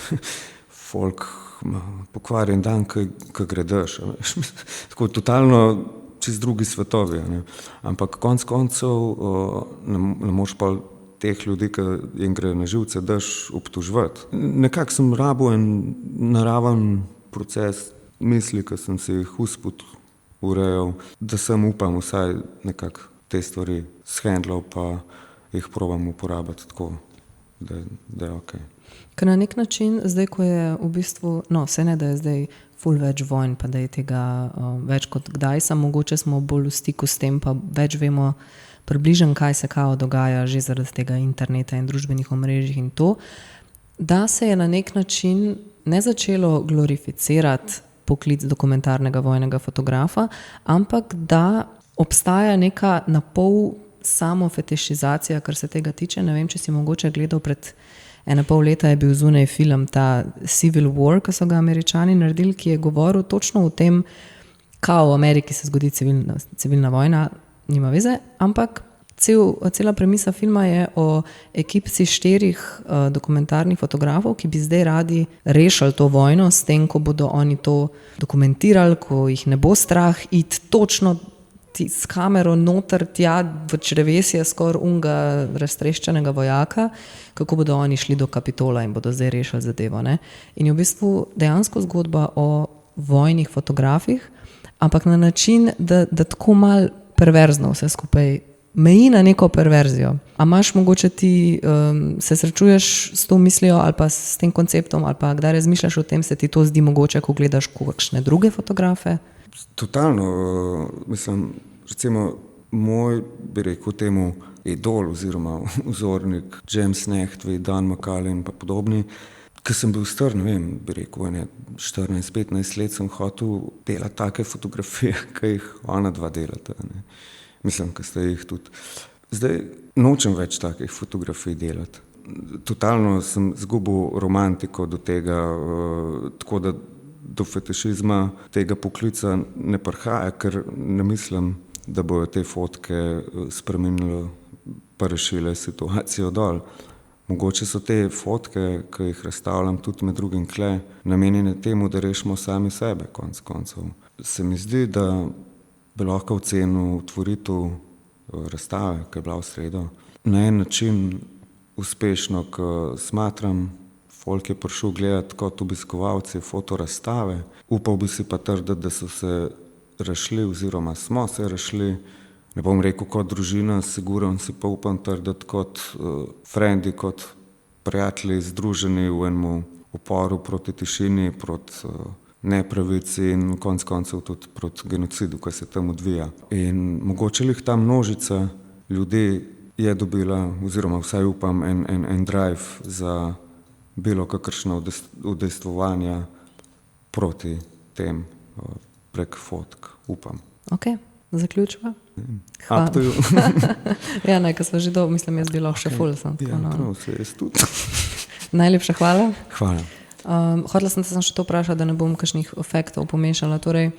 folk pokvarjen dan, ki gre dež. Tako totalno čist drugi svetovi. Ampak konec koncev ne moš pa teh ljudi, ki jim gre na živce dež, obtoževati. Nekako sem rabil en naraven proces misli, ki sem si jih usput urejal, da sem upam vsaj nekako te stvari shendlal, pa jih probam uporabiti tako, da je okej. Ker na nek način, zdaj, ko je v bistvu, vse ne, da je zdaj ful več vojn, pa da je tega več kot kdaj, mogoče smo bolj v stiku s tem, pa več vemo približno, kaj se kao dogaja že zaradi tega interneta in družbenih omrežij in to, da se je na nek način ne začelo glorificirati poklic dokumentarnega vojnega fotografa, ampak da obstaja neka napol samo fetišizacija, kar se tega tiče. Ne vem, če si mogoče gledal pred 1,5 leta je bil zunaj film ta Civil War, ki so ga Američani naredili, ki je govoril točno o tem, kao v Ameriki se zgodi civilna vojna, nima veze, ampak cela premisa filma je o ekipci 4 dokumentarnih fotografov, ki bi zdaj radi rešili to vojno s tem, ko bodo oni to dokumentirali, ko jih ne bo strah iti točno s kamero noter tja v črevesje skoraj unga raztreščenega vojaka, kako bodo oni šli do Kapitola in bodo zdaj rešili zadevo. In je v bistvu dejansko zgodba o vojnih fotografih, ampak na način, da tako malo perverzno vse skupaj meji na neko perverzijo. A imaš mogoče ti, se srečuješ s to mislijo ali pa s tem konceptom ali pa kdaj razmišljaš o tem, se ti to zdi mogoče, ko gledaš kakšne druge fotografe? Totalno, mislim, recimo moj, bi rekel temu, idol oziroma vzornik James Nachtwey, Dan McCulley in pa podobni, ko sem bil star, ne vem, bi rekel, 14-15 let sem hotel delati take fotografije, ki jih ona dva delata. Mislim, ki ste jih tudi. Zdaj nočem več takih fotografij delati. Totalno sem zgubil romantiko do tega, tako da do fetišizma tega poklica ne prihaja, ker ne mislim, da bojo te fotke spremenile pa rešile situacijo dol. Mogoče so te fotke, ki jih razstavljam tudi med drugim kle, namenjene temu, da rešimo sami sebe, konec koncev. Se mi zdi, da bi lahko ocenil otvoritev razstave, ki je bila v sredo, na en način uspešno, ko smatram Folk je prišel gledati kot obiskovalci fotorazstave. Upal bi si pa trditi, da so se rešili oziroma smo se rešili. Ne bom rekel kot družina, siguren si pa upam trditi kot frendi, kot prijatelji združeni v enem uporu proti tišini, proti nepravici in konec koncev tudi proti genocidu, ki se tam odvija. In mogoče jih ta množica ljudi je dobila, oziroma vsaj upam, en drive za bilo kakršno udejstvovanja proti tem prek fotk, upam. Ok, zaključva. Up to you. Ja, nekaj smo že mislim, jaz bi lahko še ful. Ja, prav, se jaz tudi. Najlepša hvala. Hvala. Hotela sem se še to vprašati, da ne bom kakšnih efektov pomešala. Torej,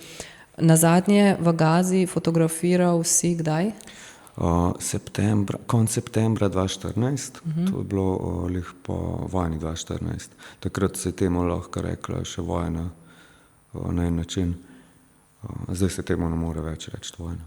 nazadnje v Gazi fotografiral si kdaj? Konec septembra 2014, to je bilo lih po vojni 2014. Takrat se je temu lahko rekla še vojna na en način. Zdaj se temu ne more več reči vojna.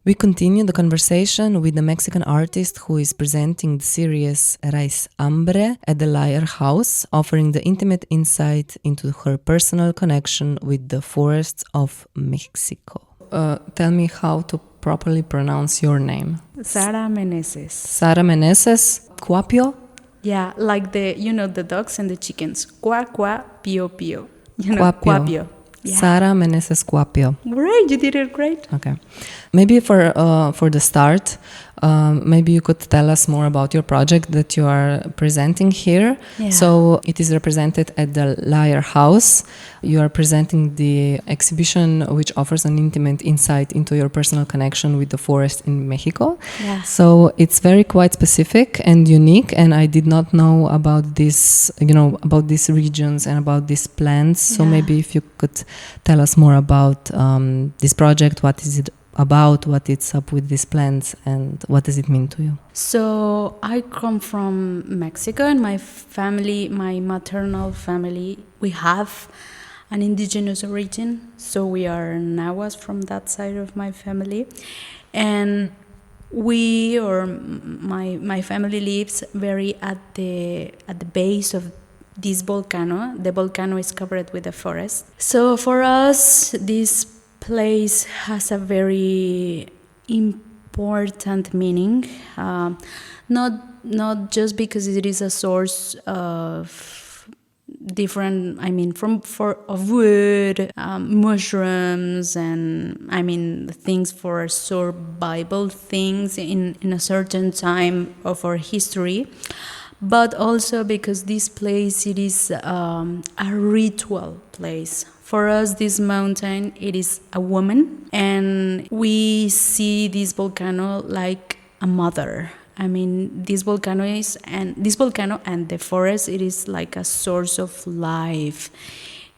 We continue the conversation with the Mexican artist who is presenting the series Raíz Hambre at the Lyre House, offering the intimate insight into her personal connection with the forests of Mexico. Tell me how to properly pronounce your name. Sara Meneses. Sara Meneses Cuapio? Yeah, like the dogs and the chickens. Qua, qua, pio, pio. Cuapio. Yeah. Sara Meneses Cuapio. Great, you did it great. Okay. Maybe for the start, maybe you could tell us more about your project that you are presenting here. Yeah. So it is represented at the Lyre House. You are presenting the exhibition which offers an intimate insight into your personal connection with the forest in Mexico. Yeah. So it's very quite specific and unique, and I did not know about this, about these regions and about these plants. So maybe if you could tell us more about this project, what is it about, what it's up with these plants, and what does it mean to you? So I come from Mexico, and my family, my maternal family, we have an indigenous origin. So we are Nahuas from that side of my family, and my family lives very at the base of this volcano. The volcano is covered with a forest. So for us, this place has a very important meaning, not just because it is a source of different, of wood, mushrooms, and things for survival things in a certain time of our history, but also because this place, it is a ritual place. For us, this mountain, it is a woman, and we see this volcano like a mother. This volcano and the forest, it is like a source of life.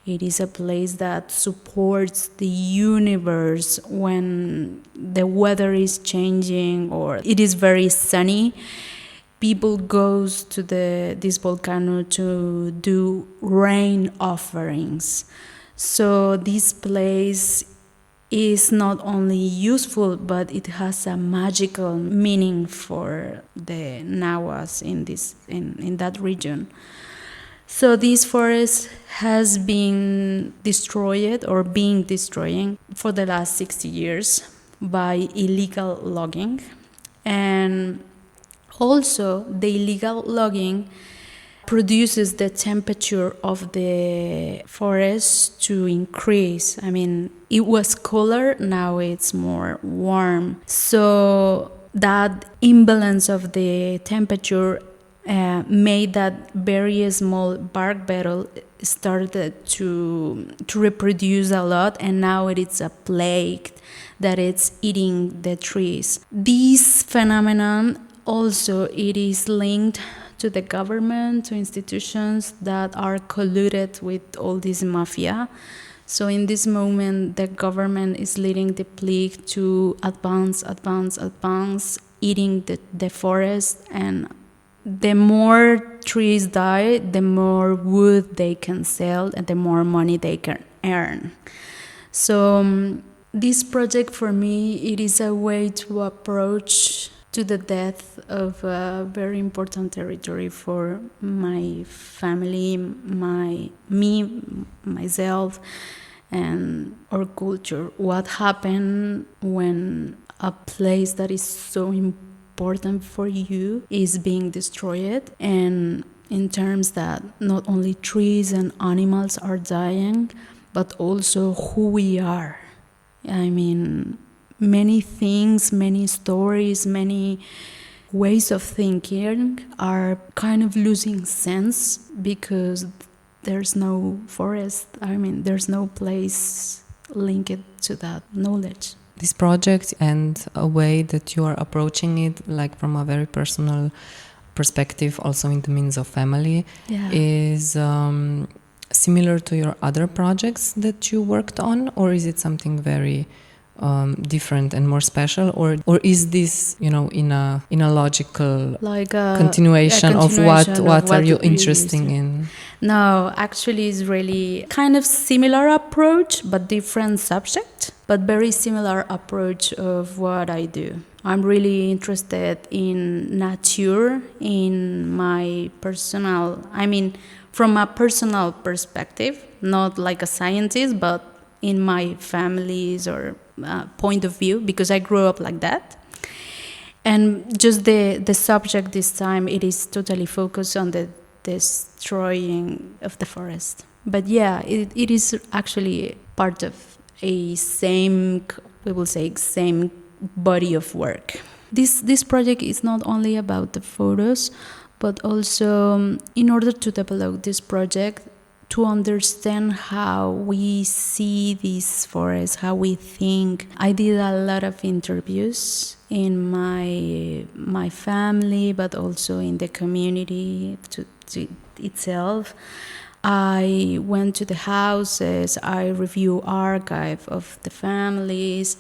It is a place that supports the universe when the weather is changing or it is very sunny. People goes to this volcano to do rain offerings. So this place is not only useful, but it has a magical meaning for the Nahuas in that region. So this forest has been destroyed or being destroyed for the last 60 years by illegal logging. And also the illegal logging produces the temperature of the forest to increase. It was cooler, now it's more warm. So that imbalance of the temperature made that very small bark beetle started to reproduce a lot, and now it is a plague that it's eating the trees. This phenomenon also, it is linked to the government, to institutions that are colluded with all this mafia. So in this moment, the government is leading the plague to advance, eating the forest. And the more trees die, the more wood they can sell and the more money they can earn. So this project for me, it is a way to approach to the death of a very important territory for my family, myself, and our culture. What happened when a place that is so important for you is being destroyed, and in terms that not only trees and animals are dying, but also who we are. I mean, many things, many stories, many ways of thinking are kind of losing sense because there's no forest. I mean, there's no place linked to that knowledge. This project and a way that you are approaching it, like from a very personal perspective, also in the means of family, is similar to your other projects that you worked on, or is it something very different and more special, or is this, you know, in a logical continuation of what are you interested in? No, actually it's really kind of similar approach but different subject, but very similar approach of what I do. I'm really interested in nature in my personal, I mean from a personal perspective, not like a scientist, but in my family's or point of view, because I grew up like that. And just the subject this time, it is totally focused on the destroying of the forest. But yeah, it is actually part of a same, we will say, same body of work. This project is not only about the photos, but also in order to develop this project, to understand how we see these forests, how we think. I did a lot of interviews in my family, but also in the community to itself. I went to the houses, I review archive of the families,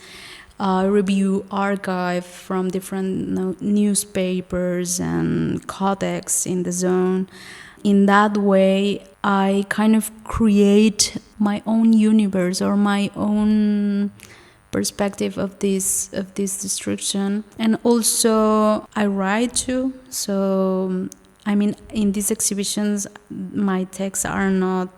review archive from different newspapers and codex in the zone. In that way, I kind of create my own universe or my own perspective of this destruction. And also I write too. So I mean, in these exhibitions, my texts are not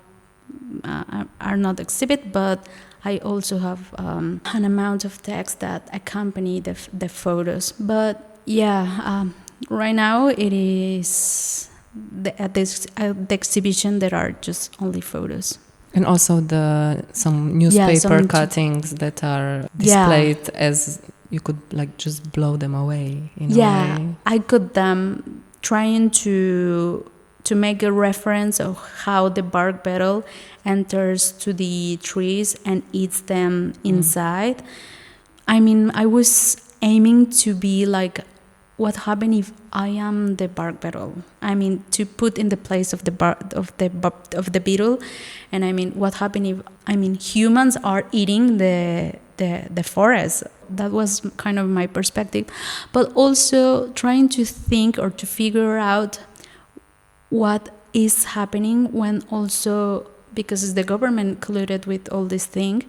exhibit, but I also have an amount of text that accompany the photos. But yeah, right now it is. At the exhibition, there are just only photos. And also some newspaper cuttings that are displayed as you could like just blow them away in a way. I cut them trying to make a reference of how the bark beetle enters to the trees and eats them inside. I mean, I was aiming to be like, what happened if I am the bark beetle? I mean, to put in the place of the beetle, and I mean, what happened if humans are eating the forest? That was kind of my perspective, but also trying to think or to figure out what is happening when also, because the government colluded with all this thing.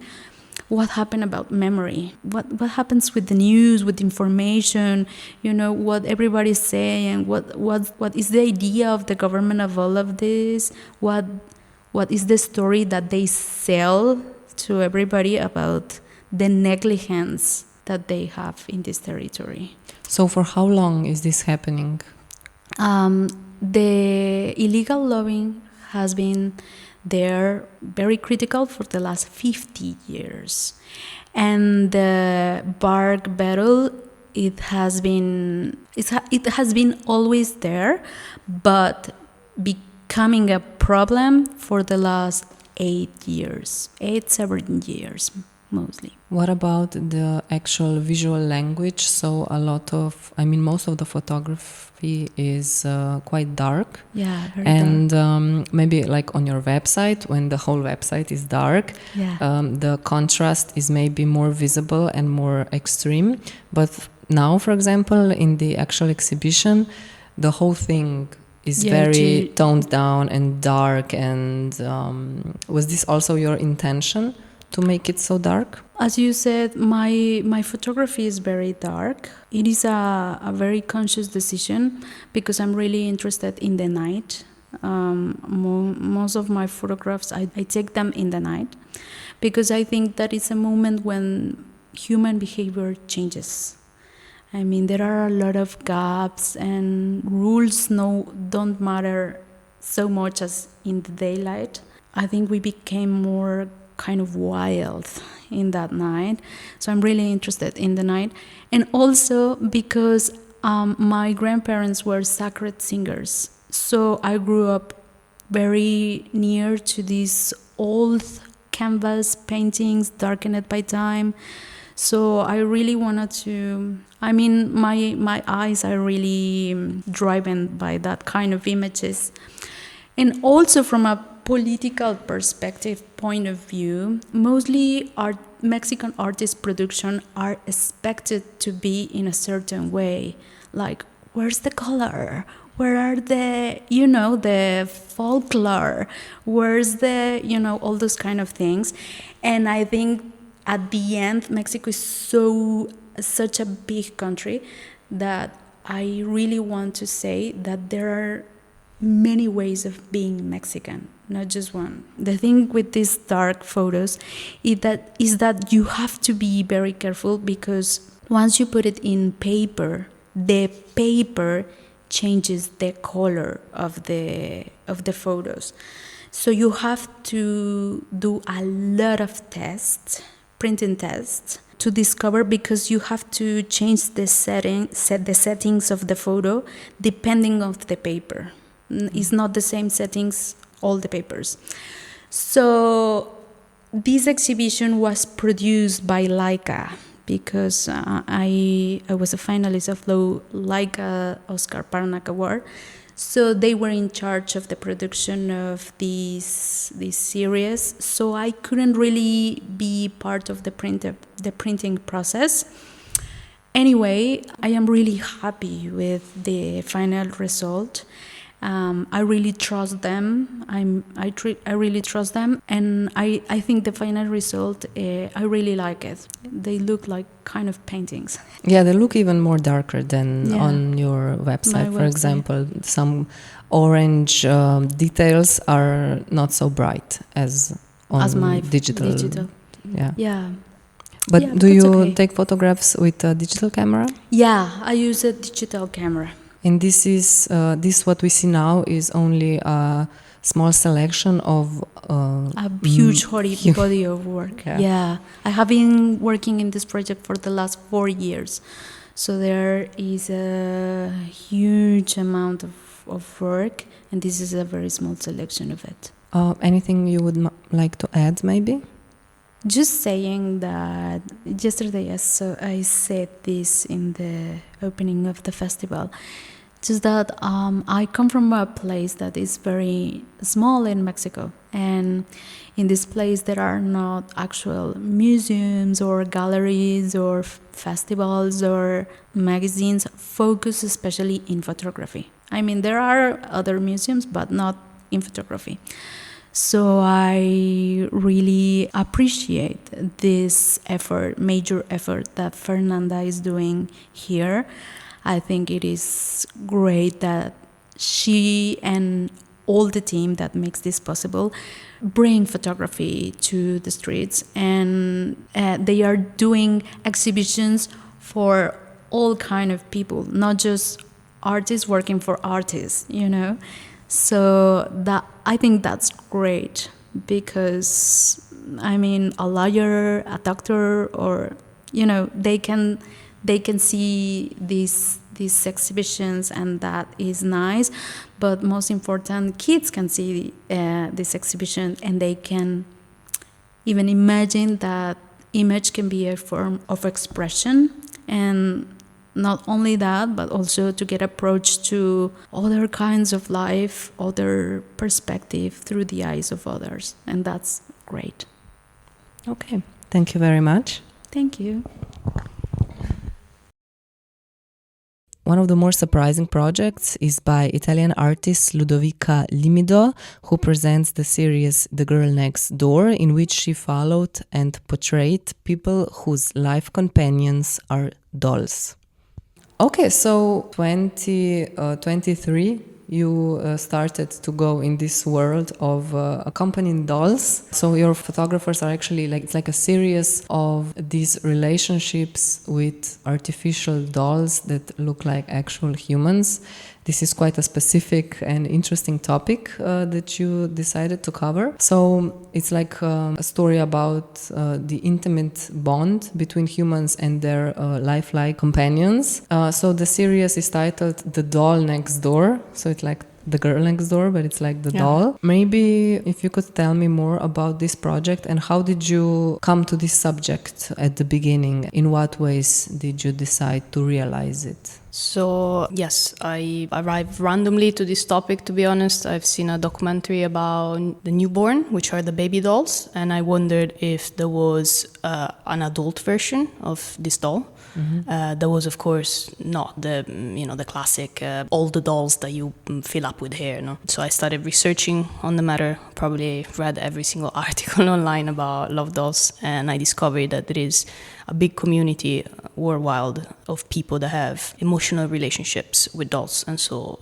What happened about memory? What happens with the news, with information? You know, what everybody's saying. What is the idea of the government of all of this? What is the story that they sell to everybody about the negligence that they have in this territory? So for how long is this happening? The illegal logging has been there very critical for the last 50 years. And the bark beetle, it has been always there, but becoming a problem for the last 7 years mostly. What about the actual visual language? So most of the photography is quite dark. Yeah, very and dark. Maybe like on your website, when the whole website is dark, the contrast is maybe more visible and more extreme. But now, for example, in the actual exhibition, the whole thing is very toned down and dark. And was this also your intention? to make it so dark? As you said, my photography is very dark. It is a very conscious decision because I'm really interested in the night. Most of my photographs, I take them in the night because I think that is a moment when human behavior changes. I mean, there are a lot of gaps and rules don't matter so much as in the daylight. I think we became more kind of wild in that night. So I'm really interested in the night. And also because my grandparents were sacred singers. So I grew up very near to these old canvas paintings darkened by time. So I really wanted to, I mean, my eyes are really driven by that kind of images. And also from a political perspective point of view, mostly Mexican artist production are expected to be in a certain way. Like, where's the color? Where are the, the folklore? Where's the, all those kind of things? And I think at the end, Mexico is such a big country that I really want to say that there are many ways of being Mexican, not just one. The thing with these dark photos is that you have to be very careful because once you put it in paper, the paper changes the color of the photos. So you have to do a lot of tests, printing tests, to discover, because you have to change the settings of the photo depending on the paper. It's not the same settings, all the papers. So this exhibition was produced by Leica, because I was a finalist of the Leica Oscar Parnac Award. So they were in charge of the production of this series. So I couldn't really be part of the printing process. Anyway, I am really happy with the final result. I really trust them. I really trust them, and I think the final result, I really like it. They look like kind of paintings. Yeah, they look even more darker than on your website. For example, some orange details are not so bright as on my digital. Yeah. But do you take photographs with a digital camera? Yeah, I use a digital camera. And this what we see now is only a small selection of a huge body of work. Yeah, I have been working in this project for the last 4 years, so there is a huge amount of work, and this is a very small selection of it. Anything you would like to add, maybe? Just saying that yesterday I said this in the opening of the festival. Just that I come from a place that is very small in Mexico, and in this place there are not actual museums or galleries or festivals or magazines focused especially in photography. I mean, there are other museums, but not in photography. So I really appreciate this major effort that Fernanda is doing here. I think it is great that she and all the team that makes this possible bring photography to the streets, and they are doing exhibitions for all kind of people, not just artists working for artists, So I think that's great, because I mean, a lawyer, a doctor, or they can see these exhibitions, and that is nice. But most important, kids can see this exhibition, and they can even imagine that image can be a form of expression. And not only that, but also to get approach to other kinds of life, other perspective through the eyes of others. And that's great. Okay, thank you very much. Thank you. One of the more surprising projects is by Italian artist Ludovica Limido, who presents the series The Girl Next Door, in which she followed and portrayed people whose life companions are dolls. Okay, so 2023, you started to go in this world of accompanying dolls. So your photographers are actually it's like a series of these relationships with artificial dolls that look like actual humans. This is quite a specific and interesting topic that you decided to cover. So it's like a story about the intimate bond between humans and their lifelike companions. So the series is titled The Doll Next Door. So it's like the girl next door, but it's like the doll. Maybe if you could tell me more about this project and how did you come to this subject at the beginning? In what ways did you decide to realize it? So, yes, I arrived randomly to this topic, to be honest. I've seen a documentary about the newborn, which are the baby dolls, and I wondered if there was an adult version of this doll. Mm-hmm. There was, of course, not the classic all the dolls that you fill up with hair. No? So I started researching on the matter, probably read every single article online about love dolls, and I discovered that there is a big community worldwide of people that have emotional relationships with dolls, and so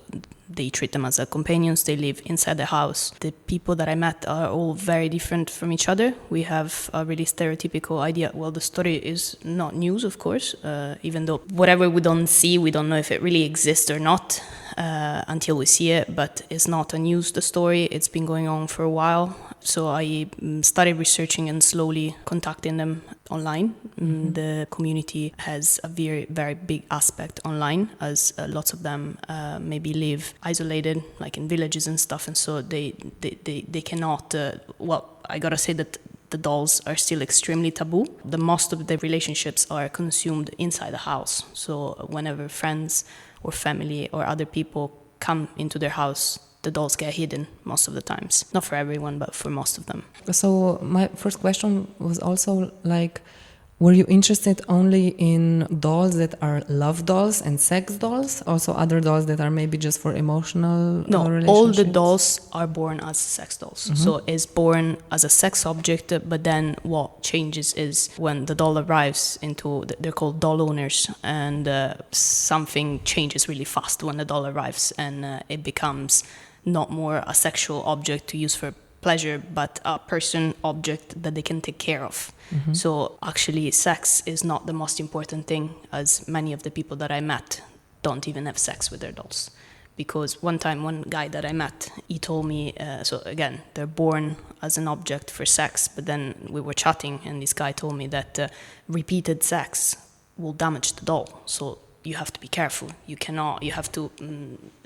they treat them as companions. They live inside the house. The people that I met are all very different from each other. We have a really stereotypical idea. Well, the story is not news, of course, even though whatever we don't see, we don't know if it really exists or not until we see it, but it's not a news, the story. It's been going on for a while. So I started researching and slowly contacting them online. Mm-hmm. The community has a very, very big aspect online, as lots of them maybe live isolated, like in villages and stuff, and so they cannot, I gotta say that the dolls are still extremely taboo. The most of the relationships are consumed inside the house. So whenever friends or family or other people come into their house, the dolls get hidden most of the times. Not for everyone, but for most of them. So my first question was also were you interested only in dolls that are love dolls and sex dolls? Also other dolls that are maybe just for emotional relationships? No, all the dolls are born as sex dolls. Mm-hmm. So it's born as a sex object, but then what changes is when the doll arrives they're called doll owners, and something changes really fast when the doll arrives, and it becomes not more a sexual object to use for pleasure, but a person object that they can take care of. Mm-hmm. So actually sex is not the most important thing, as many of the people that I met don't even have sex with their dolls. Because one time, one guy that I met, he told me, so again, they're born as an object for sex, but then we were chatting and this guy told me that repeated sex will damage the doll. So you have to be careful. You have to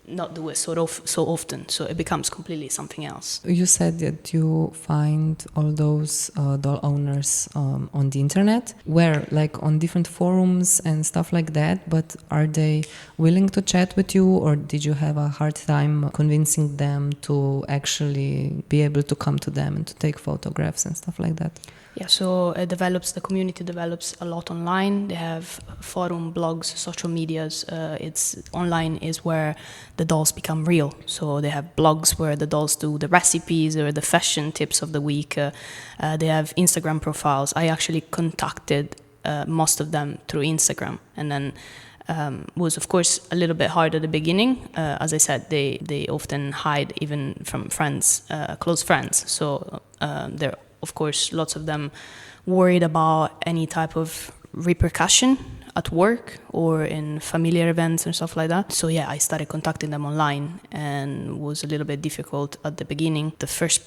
not do it so often, so it becomes completely something else. You said that you find all those doll owners on the internet, where on different forums and stuff like that, but are they willing to chat with you, or did you have a hard time convincing them to actually be able to come to them and to take photographs and stuff like that? Yeah, so the community develops a lot online. They have forum, blogs, social medias. It's online is where the dolls become real. So they have blogs where the dolls do the recipes or the fashion tips of the week. They have Instagram profiles. I actually contacted most of them through Instagram, and then was of course a little bit hard at the beginning. As I said, they often hide even from friends, close friends. So they're of course lots of them worried about any type of repercussion at work or in familiar events and stuff like that. So yeah, I started contacting them online, and was a little bit difficult at the beginning. The first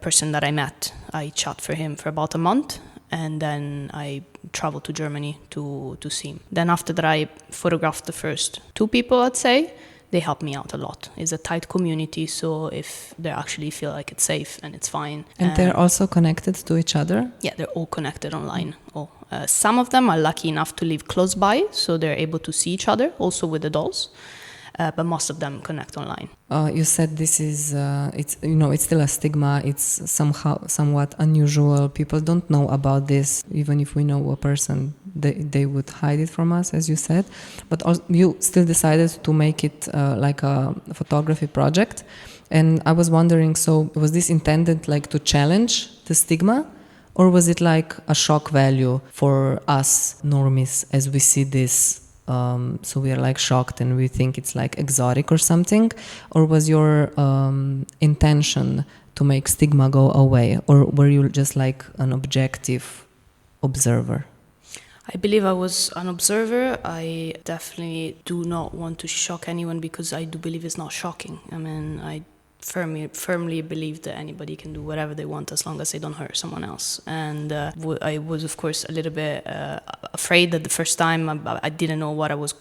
person that I met, I chat for him for about a month, and then I traveled to Germany to see him. Then after that, I photographed the first 2 people, I'd say. They help me out a lot. It's a tight community, so if they actually feel like it's safe and it's fine. And they're also connected to each other? Yeah, they're all connected online. Some of them are lucky enough to live close by, so they're able to see each other, also with the dolls. but most of them connect online. You said this is, it's still a stigma. It's somewhat unusual. People don't know about this. Even if we know a person, they would hide it from us, as you said. But you still decided to make it like a photography project. And I was wondering, so was this intended like to challenge the stigma? Or was it like a shock value for us normies as we see this? So we are like shocked and we think it's like exotic or something? Or was your intention to make stigma go away? Or were you just like an objective observer? I believe I was an observer. I definitely do not want to shock anyone because I do believe it's not shocking. I mean, I firmly believe that anybody can do whatever they want as long as they don't hurt someone else. And I was, of course, a little bit afraid that the first time I didn't know what I was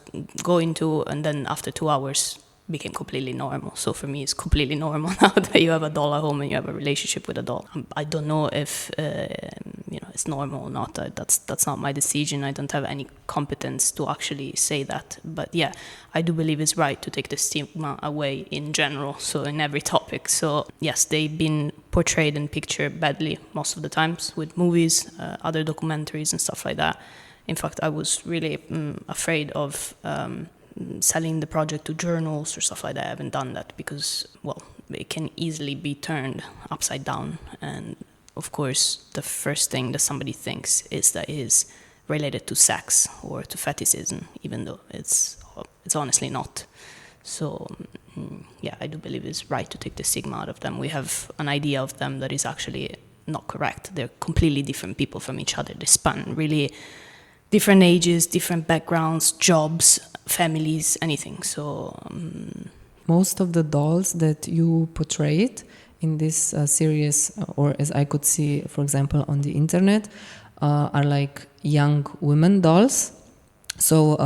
going to, and then after 2 hours became completely normal. So for me, it's completely normal now that you have a doll at home and you have a relationship with a doll. I don't know if it's normal or not. That's not my decision. I don't have any competence to actually say that. But yeah, I do believe it's right to take the stigma away in general, so in every topic. So yes, they've been portrayed and pictured badly most of the times with movies, other documentaries and stuff like that. In fact, I was really afraid of selling the project to journals or stuff like that. I haven't done that because, well, it can easily be turned upside down. And of course, the first thing that somebody thinks is that it is related to sex or to fetishism, even though it's honestly not. So yeah, I do believe it's right to take the stigma out of them. We have an idea of them that is actually not correct. They're completely different people from each other. They span really different ages, different backgrounds, jobs, families, anything. So most of the dolls that you portrayed in this series, or as I could see, for example, on the internet, are like young women dolls. So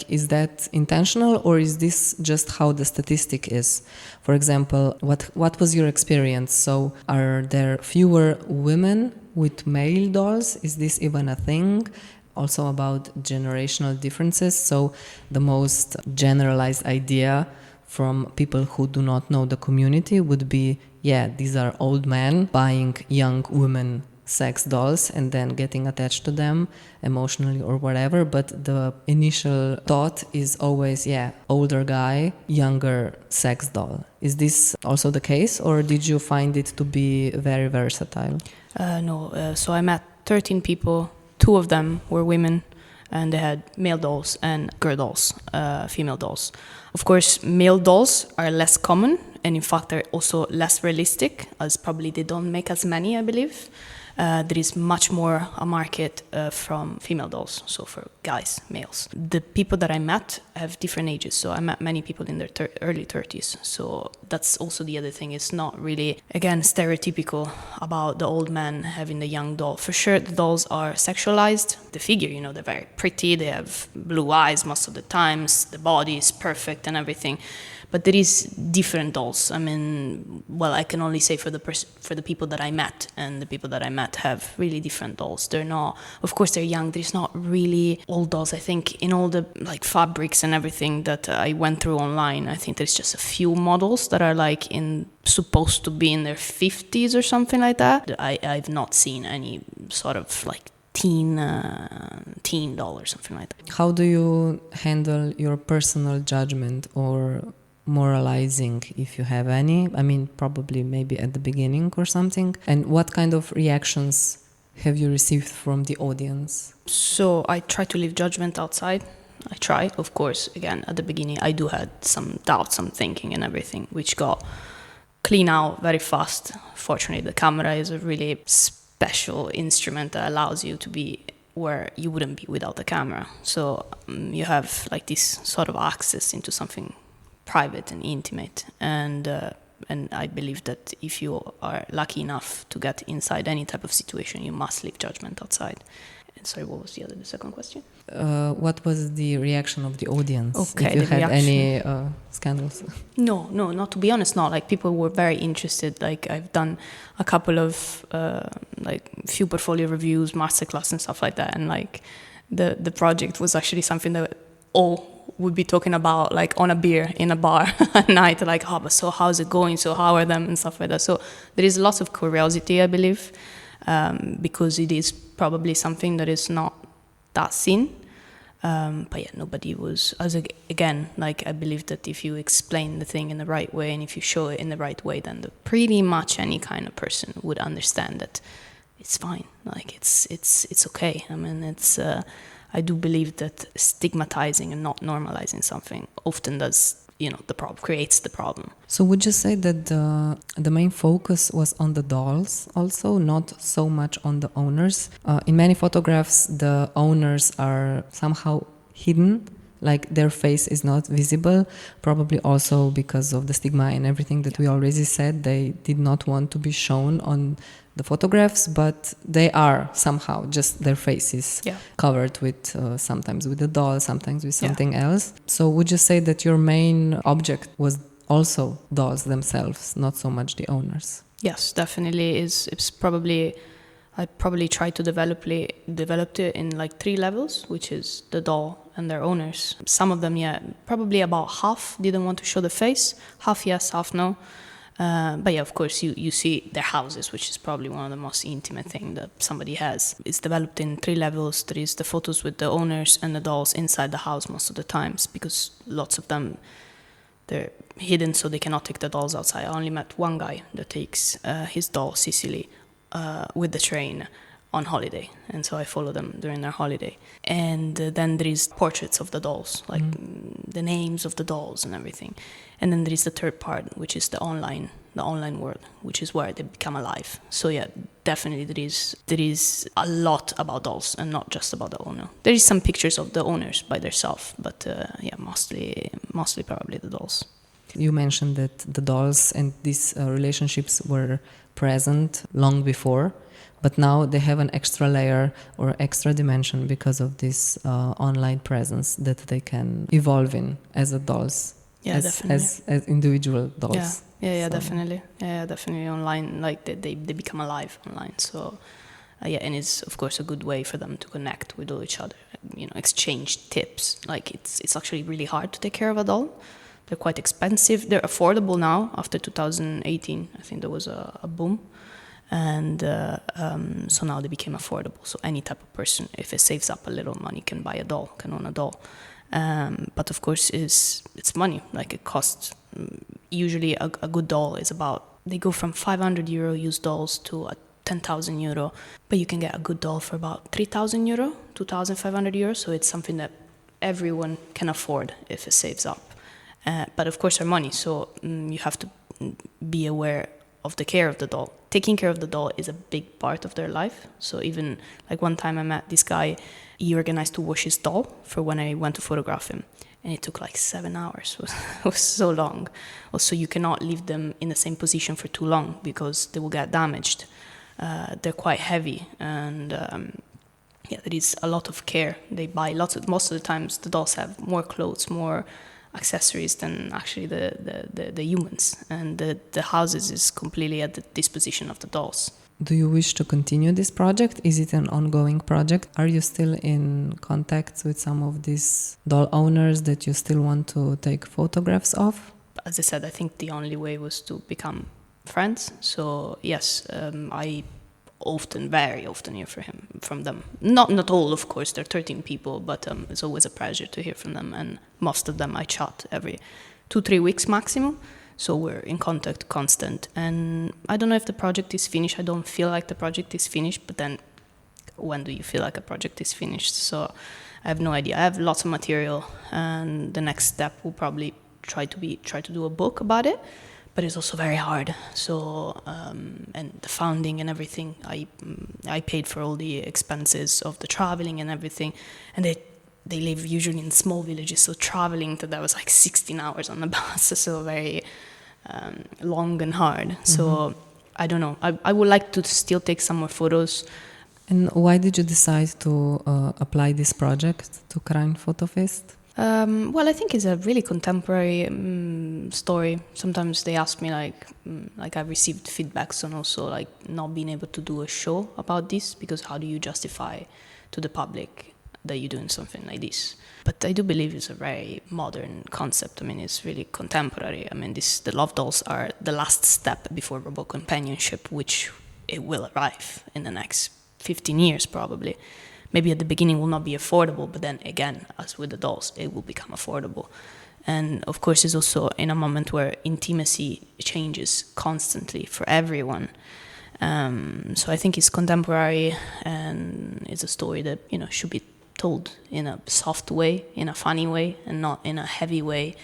is that intentional, or is this just how the statistic is? For example, what was your experience? So are there fewer women with male dolls? Is this even a thing? Also about generational differences. So the most generalized idea from people who do not know the community would be, yeah, these are old men buying young women sex dolls and then getting attached to them emotionally or whatever. But the initial thought is always, yeah, older guy, younger sex doll. Is this also the case, or did you find it to be very versatile? No. So I met 13 people. 2 of them were women, and they had male dolls and girl dolls, female dolls. Of course, male dolls are less common, and in fact they're also less realistic, as probably they don't make as many, I believe. There is much more a market from female dolls, so for guys, males. The people that I met have different ages, so I met many people in their early 30s. So that's also the other thing. It's not really, again, stereotypical about the old man having the young doll. For sure, the dolls are sexualized. The figure, they're very pretty. They have blue eyes most of the times. The body is perfect and everything. But there is different dolls. I mean, well, I can only say for the people that I met, and the people that I met have really different dolls. They're not, of course, they're young. There's not really old dolls. I think in all the fabrics and everything that I went through online, I think there's just a few models that are supposed to be in their 50s or something like that. I've not seen any sort of teen doll or something like that. How do you handle your personal judgment or moralizing, if you have any? I mean, probably maybe at the beginning or something. And what kind of reactions have you received from the audience? So I try to leave judgment outside. I try, of course. Again, at the beginning, I do had some doubts, some thinking and everything, which got clean out very fast. Fortunately, the camera is a really special instrument that allows you to be where you wouldn't be without the camera. So you have this sort of access into something private and intimate, and I believe that if you are lucky enough to get inside any type of situation, you must leave judgment outside. And sorry, what was the second question? What was the reaction of the audience? Okay, if you had any scandals? No, not to be honest, not. People were very interested. I've done a couple of few portfolio reviews, masterclass and stuff like that, and the project was actually something that all would be talking about like on a beer in a bar at night, like, oh, but so how's it going? So how are them and stuff like that. So there is lots of curiosity, I believe, because it is probably something that is not that seen. But yeah, nobody was, again, like I believe that if you explain the thing in the right way and if you show it in the right way, then pretty much any kind of person would understand that it's fine. Like it's okay. I mean, I do believe that stigmatizing and not normalizing something often does, the problem, creates the problem. So would you say that the main focus was on the dolls also, not so much on the owners? In many photographs, the owners are somehow hidden, like their face is not visible, probably also because of the stigma and everything that we already said. They did not want to be shown on the photographs, but they are somehow just their faces covered with sometimes with a doll, sometimes with something else. So would you say that your main object was also dolls themselves, not so much the owners? Yes, definitely. It's probably, I probably tried to develop it in like 3 levels, which is the doll and their owners. Some of them, probably about half didn't want to show the face, half yes, half no. But yeah, of course, you see their houses, which is probably one of the most intimate thing that somebody has. It's developed in 3 levels. There is the photos with the owners and the dolls inside the house most of the times, because lots of them, they're hidden, so they cannot take the dolls outside. I only met one guy that takes his doll, Sicily, with the train on holiday, and so I follow them during their holiday. And then there is portraits of the dolls, like the names of the dolls and everything. And then there is the third part, which is the online world, which is where they become alive. So yeah, definitely there is a lot about dolls and not just about the owner. There is some pictures of the owners by themselves, but mostly probably the dolls. You mentioned that the dolls and these relationships were present long before, but now they have an extra layer or extra dimension because of this online presence that they can evolve in as dolls. Yeah, definitely. As individual dolls. Yeah, So. definitely. Yeah, definitely online. Like they become alive online. So and it's of course a good way for them to connect with each other. Exchange tips. Like it's actually really hard to take care of a doll. They're quite expensive. They're affordable now. After 2018, I think there was a boom. And so now they became affordable. So any type of person, if it saves up a little money, can buy a doll, can own a doll. But of course, it's money. Like it costs. Usually, a good doll is they go from 500 euro used dolls to 10,000 euro. But you can get a good doll for about 3,000 euro, 2,500 euro. So it's something that everyone can afford if it saves up. But of course, they're money. So you have to be aware of the care of the doll. Taking care of the doll is a big part of their life. So even like one time I met this guy, he organized to wash his doll for when I went to photograph him. And it took like 7 hours. It was so long. Also, you cannot leave them in the same position for too long because they will get damaged. They're quite heavy. And there is a lot of care. They buy most of the times the dolls have more clothes, more accessories than actually the humans, and the houses is completely at the disposition of the dolls. Do you wish to continue this project? Is it an ongoing project? Are you still in contact with some of these doll owners that you still want to take photographs of? As I said, I think the only way was to become friends. So yes, I very often hear from them. Not all, of course, they're 13 people, but it's always a pleasure to hear from them. And most of them I chat every 2-3 weeks maximum. So we're in contact constant. And I don't know if the project is finished. I don't feel like the project is finished, but then when do you feel like a project is finished? So I have no idea. I have lots of material, and the next step will probably try to do a book about it. But it's also very hard. So and the funding and everything, I paid for all the expenses of the traveling and everything, and they live usually in small villages. So traveling to that was like 16 hours on the bus, so very long and hard. So I don't know. I would like to still take some more photos. And why did you decide to apply this project to KRANJ FOTO FEST? Well, I think it's a really contemporary story. Sometimes they ask me like I've received feedbacks on also like not being able to do a show about this, because how do you justify to the public that you're doing something like this. But I do believe it's a very modern concept. I mean, it's really contemporary. I mean, the love dolls are the last step before robot companionship, which it will arrive in the next 15 years probably. Maybe at the beginning will not be affordable, but then again, as with the dolls, it will become affordable. And of course, it's also in a moment where intimacy changes constantly for everyone. So I think it's contemporary, and it's a story that, you know, should be told in a soft way, in a funny way, and not in a heavy way,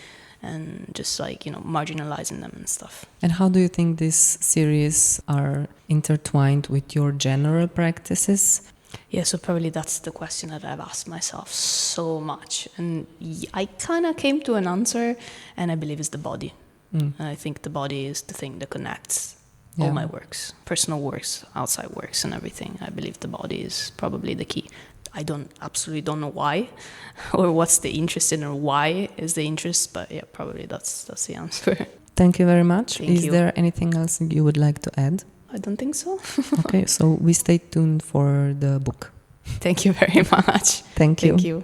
and just like, you know, marginalizing them and stuff. And how do you think these series are intertwined with your general practices? Yeah, so probably that's the question that I've asked myself so much. And I kind of came to an answer, and I believe it's the body. I think the body is the thing that connects all my works, personal works, outside works, and everything. I believe the body is probably the key. I absolutely don't know why, or what's the interest in, or why is the interest, but yeah, probably that's the answer. Thank you very much. Thank is you. there anything else you would like to add? I don't think so. Okay, so we stay tuned for the book. Thank you very much. Thank you. Thank you.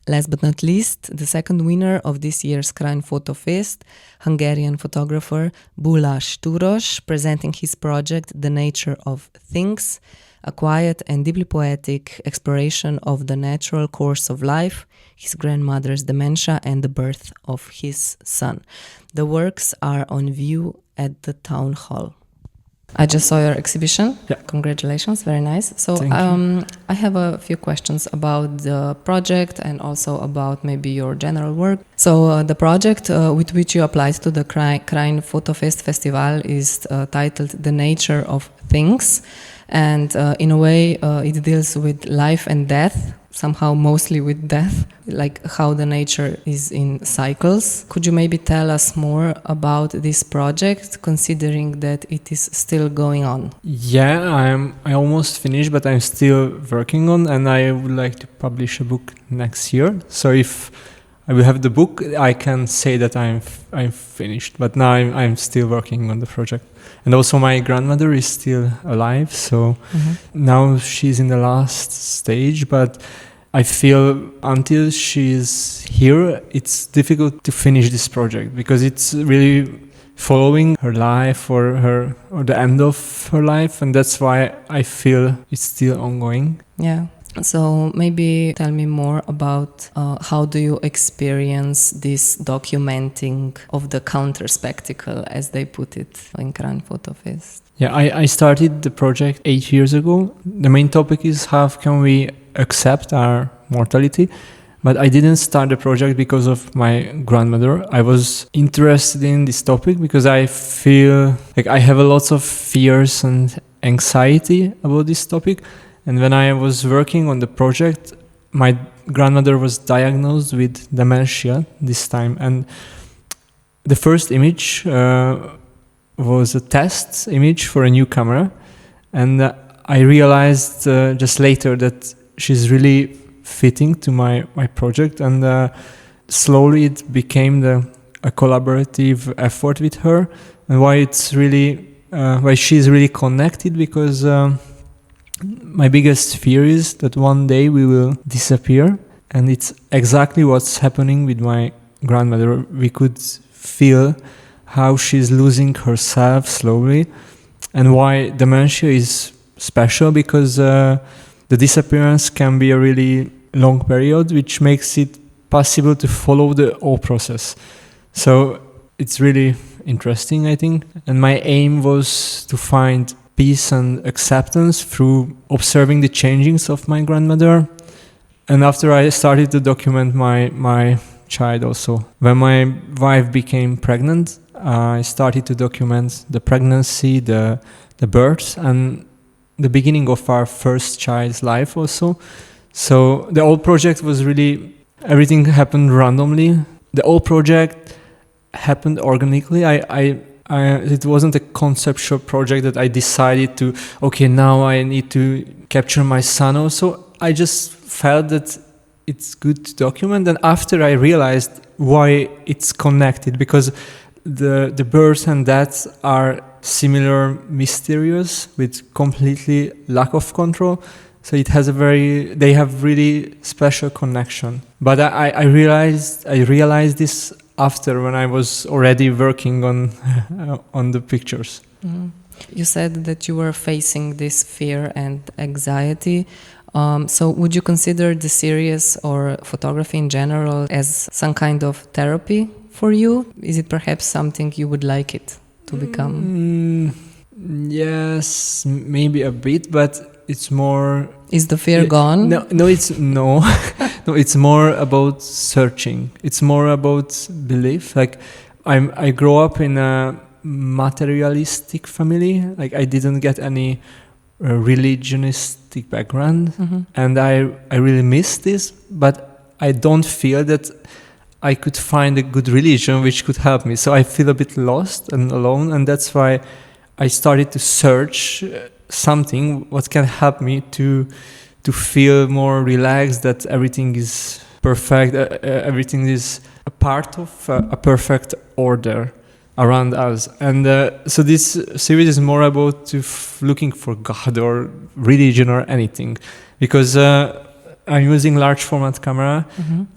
Last but not least, the second winner of this year's KRANJ FOTO FEST, Hungarian photographer Balázs Turós, presenting his project The Nature of Things, a quiet and deeply poetic exploration of the natural course of life, his grandmother's dementia, and the birth of his son. The works are on view at the town hall. I just saw your exhibition. Yeah. Congratulations, very nice. So Thank you. I have a few questions about the project and also about maybe your general work. So the project with which you applied to the KRANJ FOTO FEST festival is titled The Nature of Things. And in a way, it deals with life and death, somehow mostly with death, like how the nature is in cycles. Could you maybe tell us more about this project, considering that it is still going on? Yeah, I almost finished, but I'm still working on, and I would like to publish a book next year. So if I will have the book, I can say that I'm finished. But now I'm still working on the project. And also my grandmother is still alive, so now she's in the last stage, but I feel until she's here, it's difficult to finish this project because it's really following her life or the end of her life, and that's why I feel it's still ongoing. Yeah. So maybe tell me more about how do you experience this documenting of the counter spectacle, as they put it in KRANJ FOTO FEST? Yeah, I started the project 8 years ago. The main topic is how can we accept our mortality, but I didn't start the project because of my grandmother. I was interested in this topic because I feel like I have a lot of fears and anxiety about this topic. And when I was working on the project, my grandmother was diagnosed with dementia this time. And the first image was a test image for a new camera. And I realized just later that she's really fitting to my project. And slowly it became a collaborative effort with her. And why she's really connected, because my biggest fear is that one day we will disappear, and it's exactly what's happening with my grandmother. We could feel how she's losing herself slowly, and why dementia is special, because the disappearance can be a really long period, which makes it possible to follow the whole process. So it's really interesting, I think. And my aim was to find peace and acceptance through observing the changings of my grandmother. And after I started to document my child also. When my wife became pregnant, I started to document the pregnancy, the birth, and the beginning of our first child's life also. So the whole project was really, everything happened randomly. The whole project happened organically. It wasn't a conceptual project that I decided to, okay, now I need to capture my son also. I just felt that it's good to document. And after I realized why it's connected, because the birth and death are similar, mysterious, with completely lack of control. So it has they have really special connection. But I realized this after, when I was already working on the pictures. You said that you were facing this fear and anxiety. So would you consider the series or photography in general as some kind of therapy for you? Is it perhaps something you would like it to become? Yes, maybe a bit, but it's more... Is the fear gone? No, it's more about searching. It's more about belief. Like I grew up in a materialistic family. Like I didn't get any religionistic background, and I really miss this. But I don't feel that I could find a good religion which could help me. So I feel a bit lost and alone, and that's why I started to search something what can help me to feel more relaxed, that everything is perfect, everything is a part of a perfect order around us. And so this series is more about looking for God or religion or anything, because I'm using large format camera,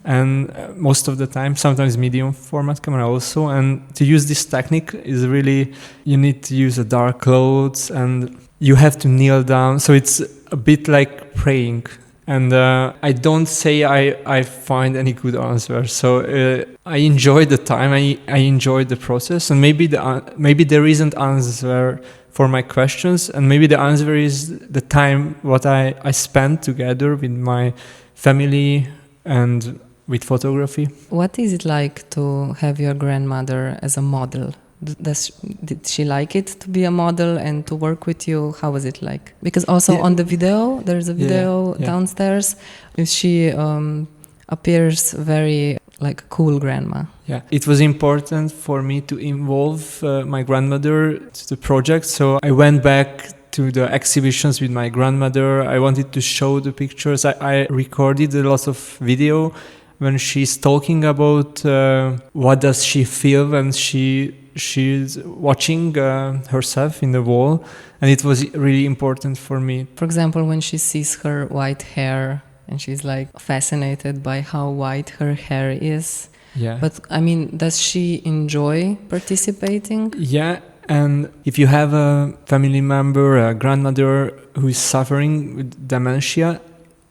and most of the time, sometimes medium format camera also. And to use this technique is really, you need to use a dark clothes and you have to kneel down. So it's a bit like praying. And I don't say I find any good answer. So I enjoy the time, I enjoy the process, and maybe there isn't answer for my questions, and maybe the answer is the time what I spend together with my family and with photography. What is it like to have your grandmother as a model? Did she like it to be a model and to work with you? How was it like? Because also on the video, there's a video downstairs. She appears very like a cool grandma. Yeah, it was important for me to involve my grandmother to the project. So I went back to the exhibitions with my grandmother. I wanted to show the pictures. I recorded a lot of video when she's talking about what does she feel when she's watching herself in the wall, and it was really important for me. For example, when she sees her white hair and she's like fascinated by how white her hair is. Yeah. But I mean, does she enjoy participating? Yeah, and if you have a family member, a grandmother who is suffering with dementia,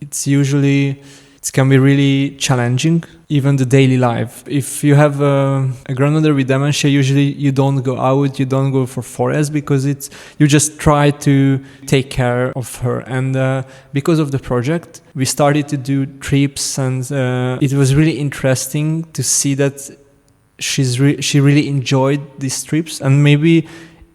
it can be really challenging, even the daily life. If you have a grandmother with dementia, usually you don't go out, you don't go for forest, because you just try to take care of her. And because of the project, we started to do trips, and it was really interesting to see that she really enjoyed these trips, and maybe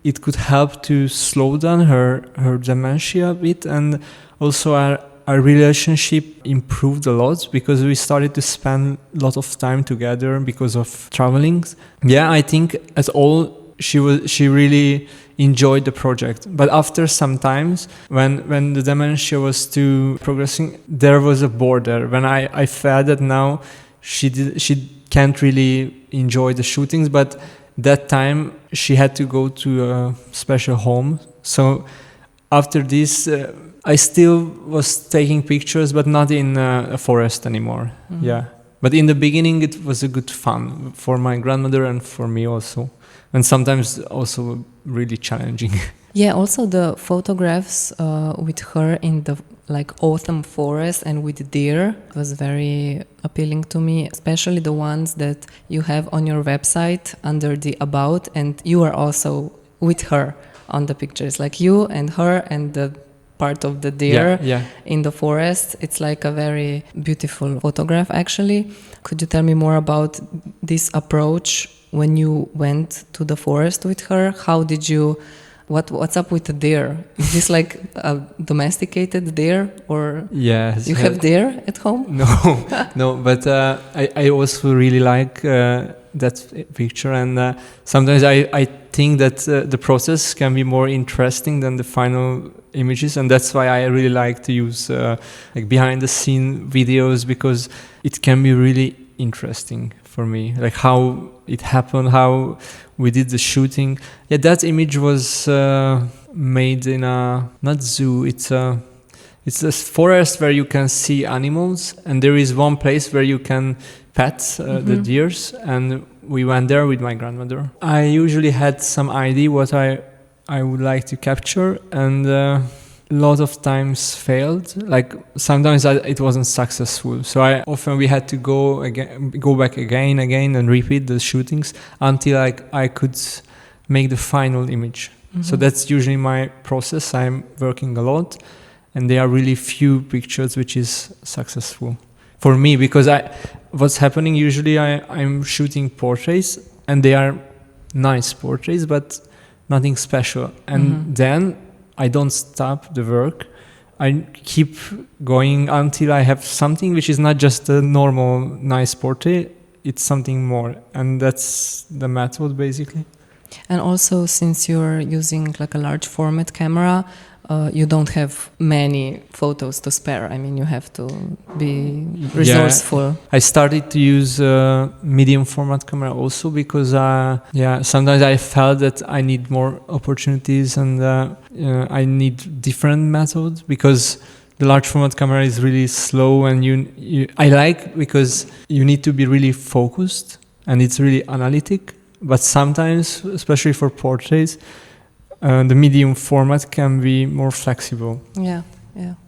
it could help to slow down her dementia a bit. And also our relationship improved a lot because we started to spend a lot of time together because of traveling. Yeah, I think at all she really enjoyed the project. But after some times, when the dementia was too progressing, there was a border when I felt that now she can't really enjoy the shootings. But that time she had to go to a special home. So after this, I still was taking pictures, but not in a forest anymore. Mm-hmm. Yeah, but in the beginning it was a good fun for my grandmother and for me also, and sometimes also really challenging. Yeah, also the photographs with her in the autumn forest and with deer was very appealing to me, especially the ones that you have on your website under the about, and you are also with her on the pictures, like you and her and the part of the deer in the forest. It's like a very beautiful photograph, actually. Could you tell me more about this approach when you went to the forest with her? How did you, what's up with the deer? Is this like a domesticated deer, or yes, you have deer at home? No, but I also really like that picture, and sometimes I think that the process can be more interesting than the final images, and that's why I really like to use behind the scene videos, because it can be really interesting for me, like how it happened, how we did the shooting. Yeah, that image was made in a not zoo. It's It's a forest where you can see animals, and there is one place where you can pet the deers, and we went there with my grandmother. I usually had some idea what I would like to capture, and a lot of times failed. Like sometimes it wasn't successful, so we had to go back again and repeat the shootings until I could make the final image. So that's usually my process. I'm working a lot, and there are really few pictures which is successful for me, because what's happening usually, I'm shooting portraits, and they are nice portraits, but nothing special. And then I don't stop the work. I keep going until I have something which is not just a normal nice portrait, it's something more. And that's the method, basically. And also, since you're using like a large format camera, you don't have many photos to spare. I mean, you have to be resourceful. Yeah. I started to use medium format camera also because sometimes I felt that I need more opportunities, and I need different methods, because the large format camera is really slow, and I like because you need to be really focused and it's really analytic. But sometimes, especially for portraits, the medium format can be more flexible. Yeah.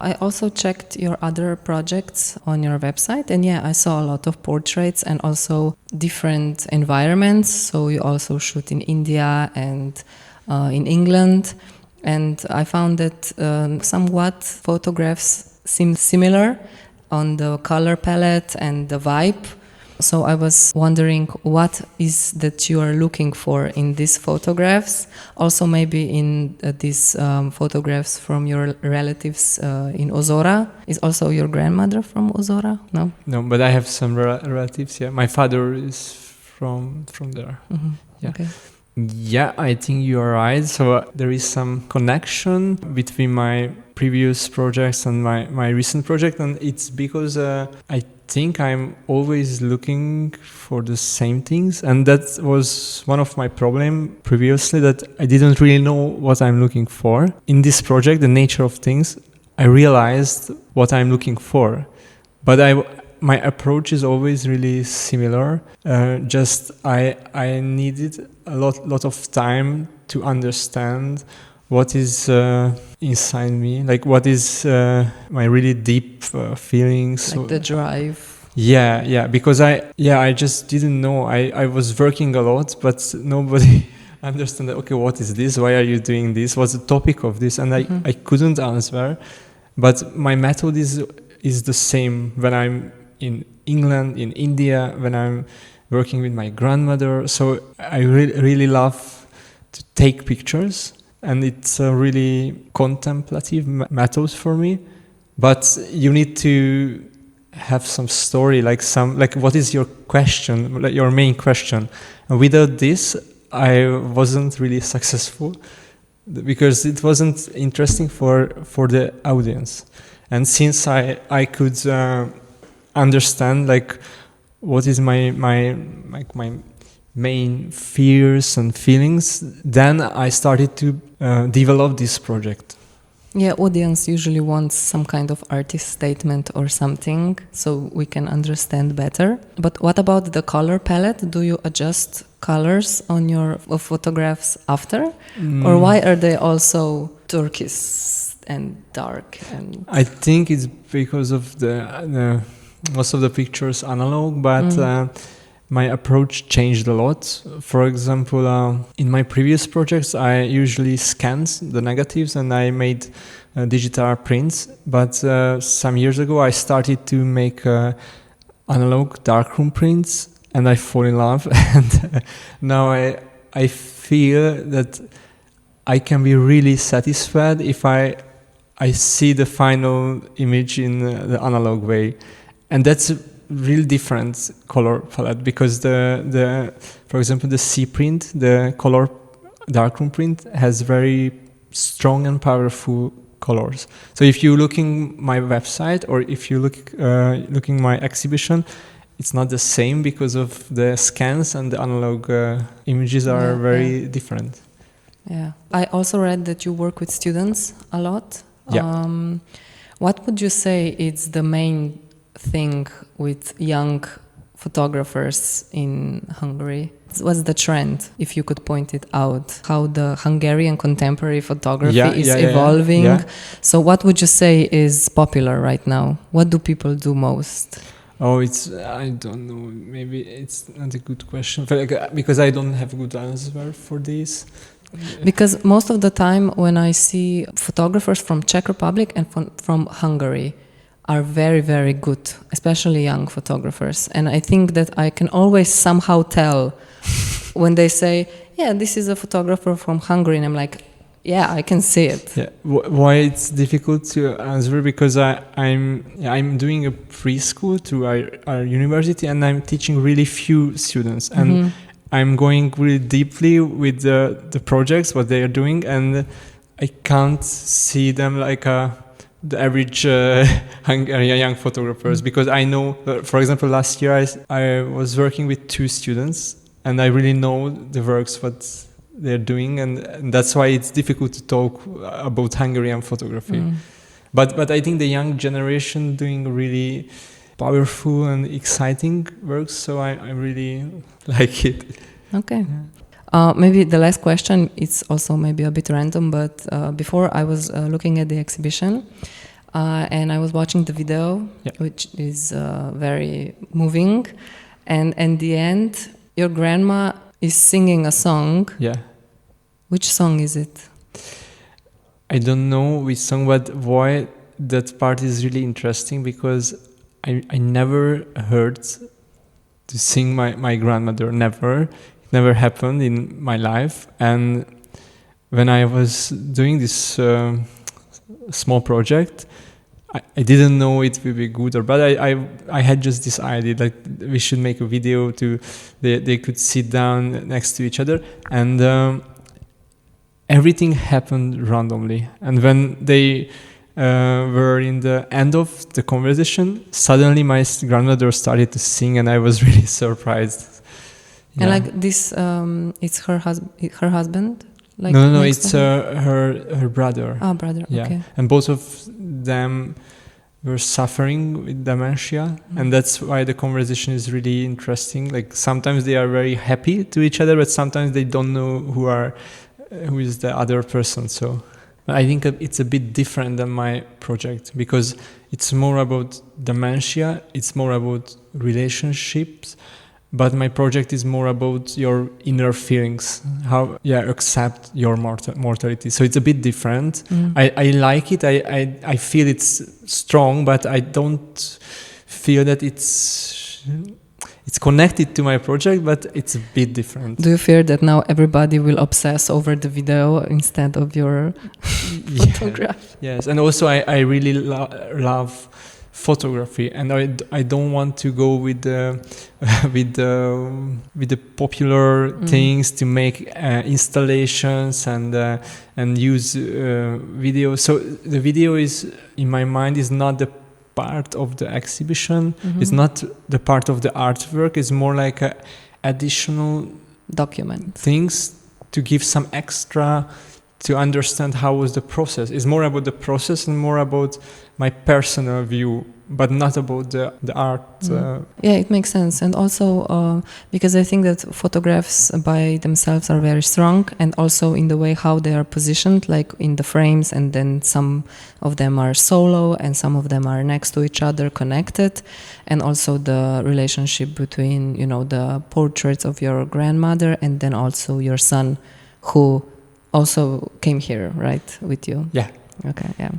I also checked your other projects on your website, and I saw a lot of portraits and also different environments. So you also shoot in India and in England, and I found that somewhat photographs seem similar on the color palette and the vibe. So I was wondering what is that you are looking for in these photographs, also maybe in these photographs from your relatives in Ozora. Is also your grandmother from Ozora? No? No, but I have some relatives, My father is from there. Yeah. Okay. Yeah, I think you are right. So there is some connection between my previous projects and my recent project, and it's because I think I'm always looking for the same things, and that was one of my problem previously, that I didn't really know what I'm looking for. In this project, the nature of things, I realized what I'm looking for, but my approach is always really similar. Just I needed a lot of time to understand what is inside me, like what is my really deep feelings. Like the drive. Yeah, because I just didn't know. I was working a lot, but nobody understood that, okay, what is this? Why are you doing this? What's the topic of this? And I couldn't answer. But my method is the same when I'm in England, in India, when I'm working with my grandmother. So I really love to take pictures, and it's a really contemplative method for me. But you need to have some story, like what is your question, like your main question. And without this, I wasn't really successful, because it wasn't interesting for the audience. And since I could understand like what is my main fears and feelings, then I started to develop this project. Yeah, audience usually wants some kind of artist statement or something, so we can understand better. But what about the color palette? Do you adjust colors on your photographs after? Or why are they also turquoise and dark? And I think it's because of the most of the pictures analog, but my approach changed a lot. For example, in my previous projects, I usually scanned the negatives and I made digital prints. But some years ago, I started to make analog darkroom prints, and I fall in love. And now I feel that I can be really satisfied if I see the final image in the analog way. And that's real different color palette, because for example, the C print, the color darkroom print, has very strong and powerful colors. So if you looking my website, or if you looking my exhibition, it's not the same, because of the scans and the analog images are very different. Yeah, I also read that you work with students a lot. Yeah. What would you say is the main thing with young photographers in Hungary? What's the trend, if you could point it out? How the Hungarian contemporary photography is evolving? Yeah. So what would you say is popular right now? What do people do most? I don't know, maybe it's not a good question, because I don't have a good answer for this. Because most of the time when I see photographers from Czech Republic and from Hungary are very, very good, especially young photographers. And I think that I can always somehow tell when they say, yeah, this is a photographer from Hungary. And I'm like, yeah, I can see it. Yeah. Why it's difficult to answer? Because I'm doing a preschool through our university, and I'm teaching really few students. And I'm going really deeply with the projects, what they are doing, and I can't see them like the average Hungarian young photographers, because I know, for example, last year I was working with 2 students, and I really know the works, what they're doing, and that's why it's difficult to talk about Hungarian photography. But I think the young generation doing really powerful and exciting works, so I really like it. Okay. Maybe the last question, it's also maybe a bit random, but before I was looking at the exhibition and I was watching the video, which is very moving, and in the end your grandma is singing a song. Yeah. Which song is it? I don't know which song, but why that part is really interesting, because I never heard to sing my grandmother, never. It never happened in my life. And when I was doing this small project, I didn't know it would be good or bad. I had just this idea that we should make a video they could sit down next to each other, and everything happened randomly. And when they were in the end of the conversation, suddenly my grandmother started to sing, and I was really surprised. Yeah. And like this, it's her husband? Like no, it's her brother. Ah, brother, yeah. Okay. And both of them were suffering with dementia, and that's why the conversation is really interesting. Like sometimes they are very happy to each other, but sometimes they don't know who is the other person. So I think it's a bit different than my project, because it's more about dementia, it's more about relationships, but my project is more about your inner feelings, how accept your mortality. So it's a bit different. I like it, I feel it's strong, but I don't feel that it's connected to my project, but it's a bit different. Do you fear that now everybody will obsess over the video instead of your photograph? Yes, and also I really love photography, and I don't want to go with the popular things to make installations and use video. So the video is, in my mind, is not the part of the exhibition. It's not the part of the artwork. It's more like a additional document things to give some extra to understand how was the process. It's more about the process and more about my personal view, but not about the art. Yeah, it makes sense. And also because I think that photographs by themselves are very strong, and also in the way how they are positioned, like in the frames, and then some of them are solo and some of them are next to each other, connected, and also the relationship between, the portraits of your grandmother and then also your son, who also came here, right, with you? Yeah. Okay, yeah.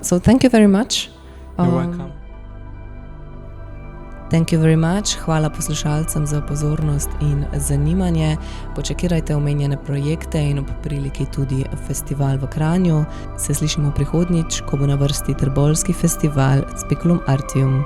So thank you very much. You're welcome. Thank you very much. Hvala poslušalcem za pozornost in zanimanje. Počekirajte omenjene projekte in ob priliki tudi festival v Kranju. Se slišimo prihodnjič, ko bo na vrsti trboveljski festival Speculum Artium.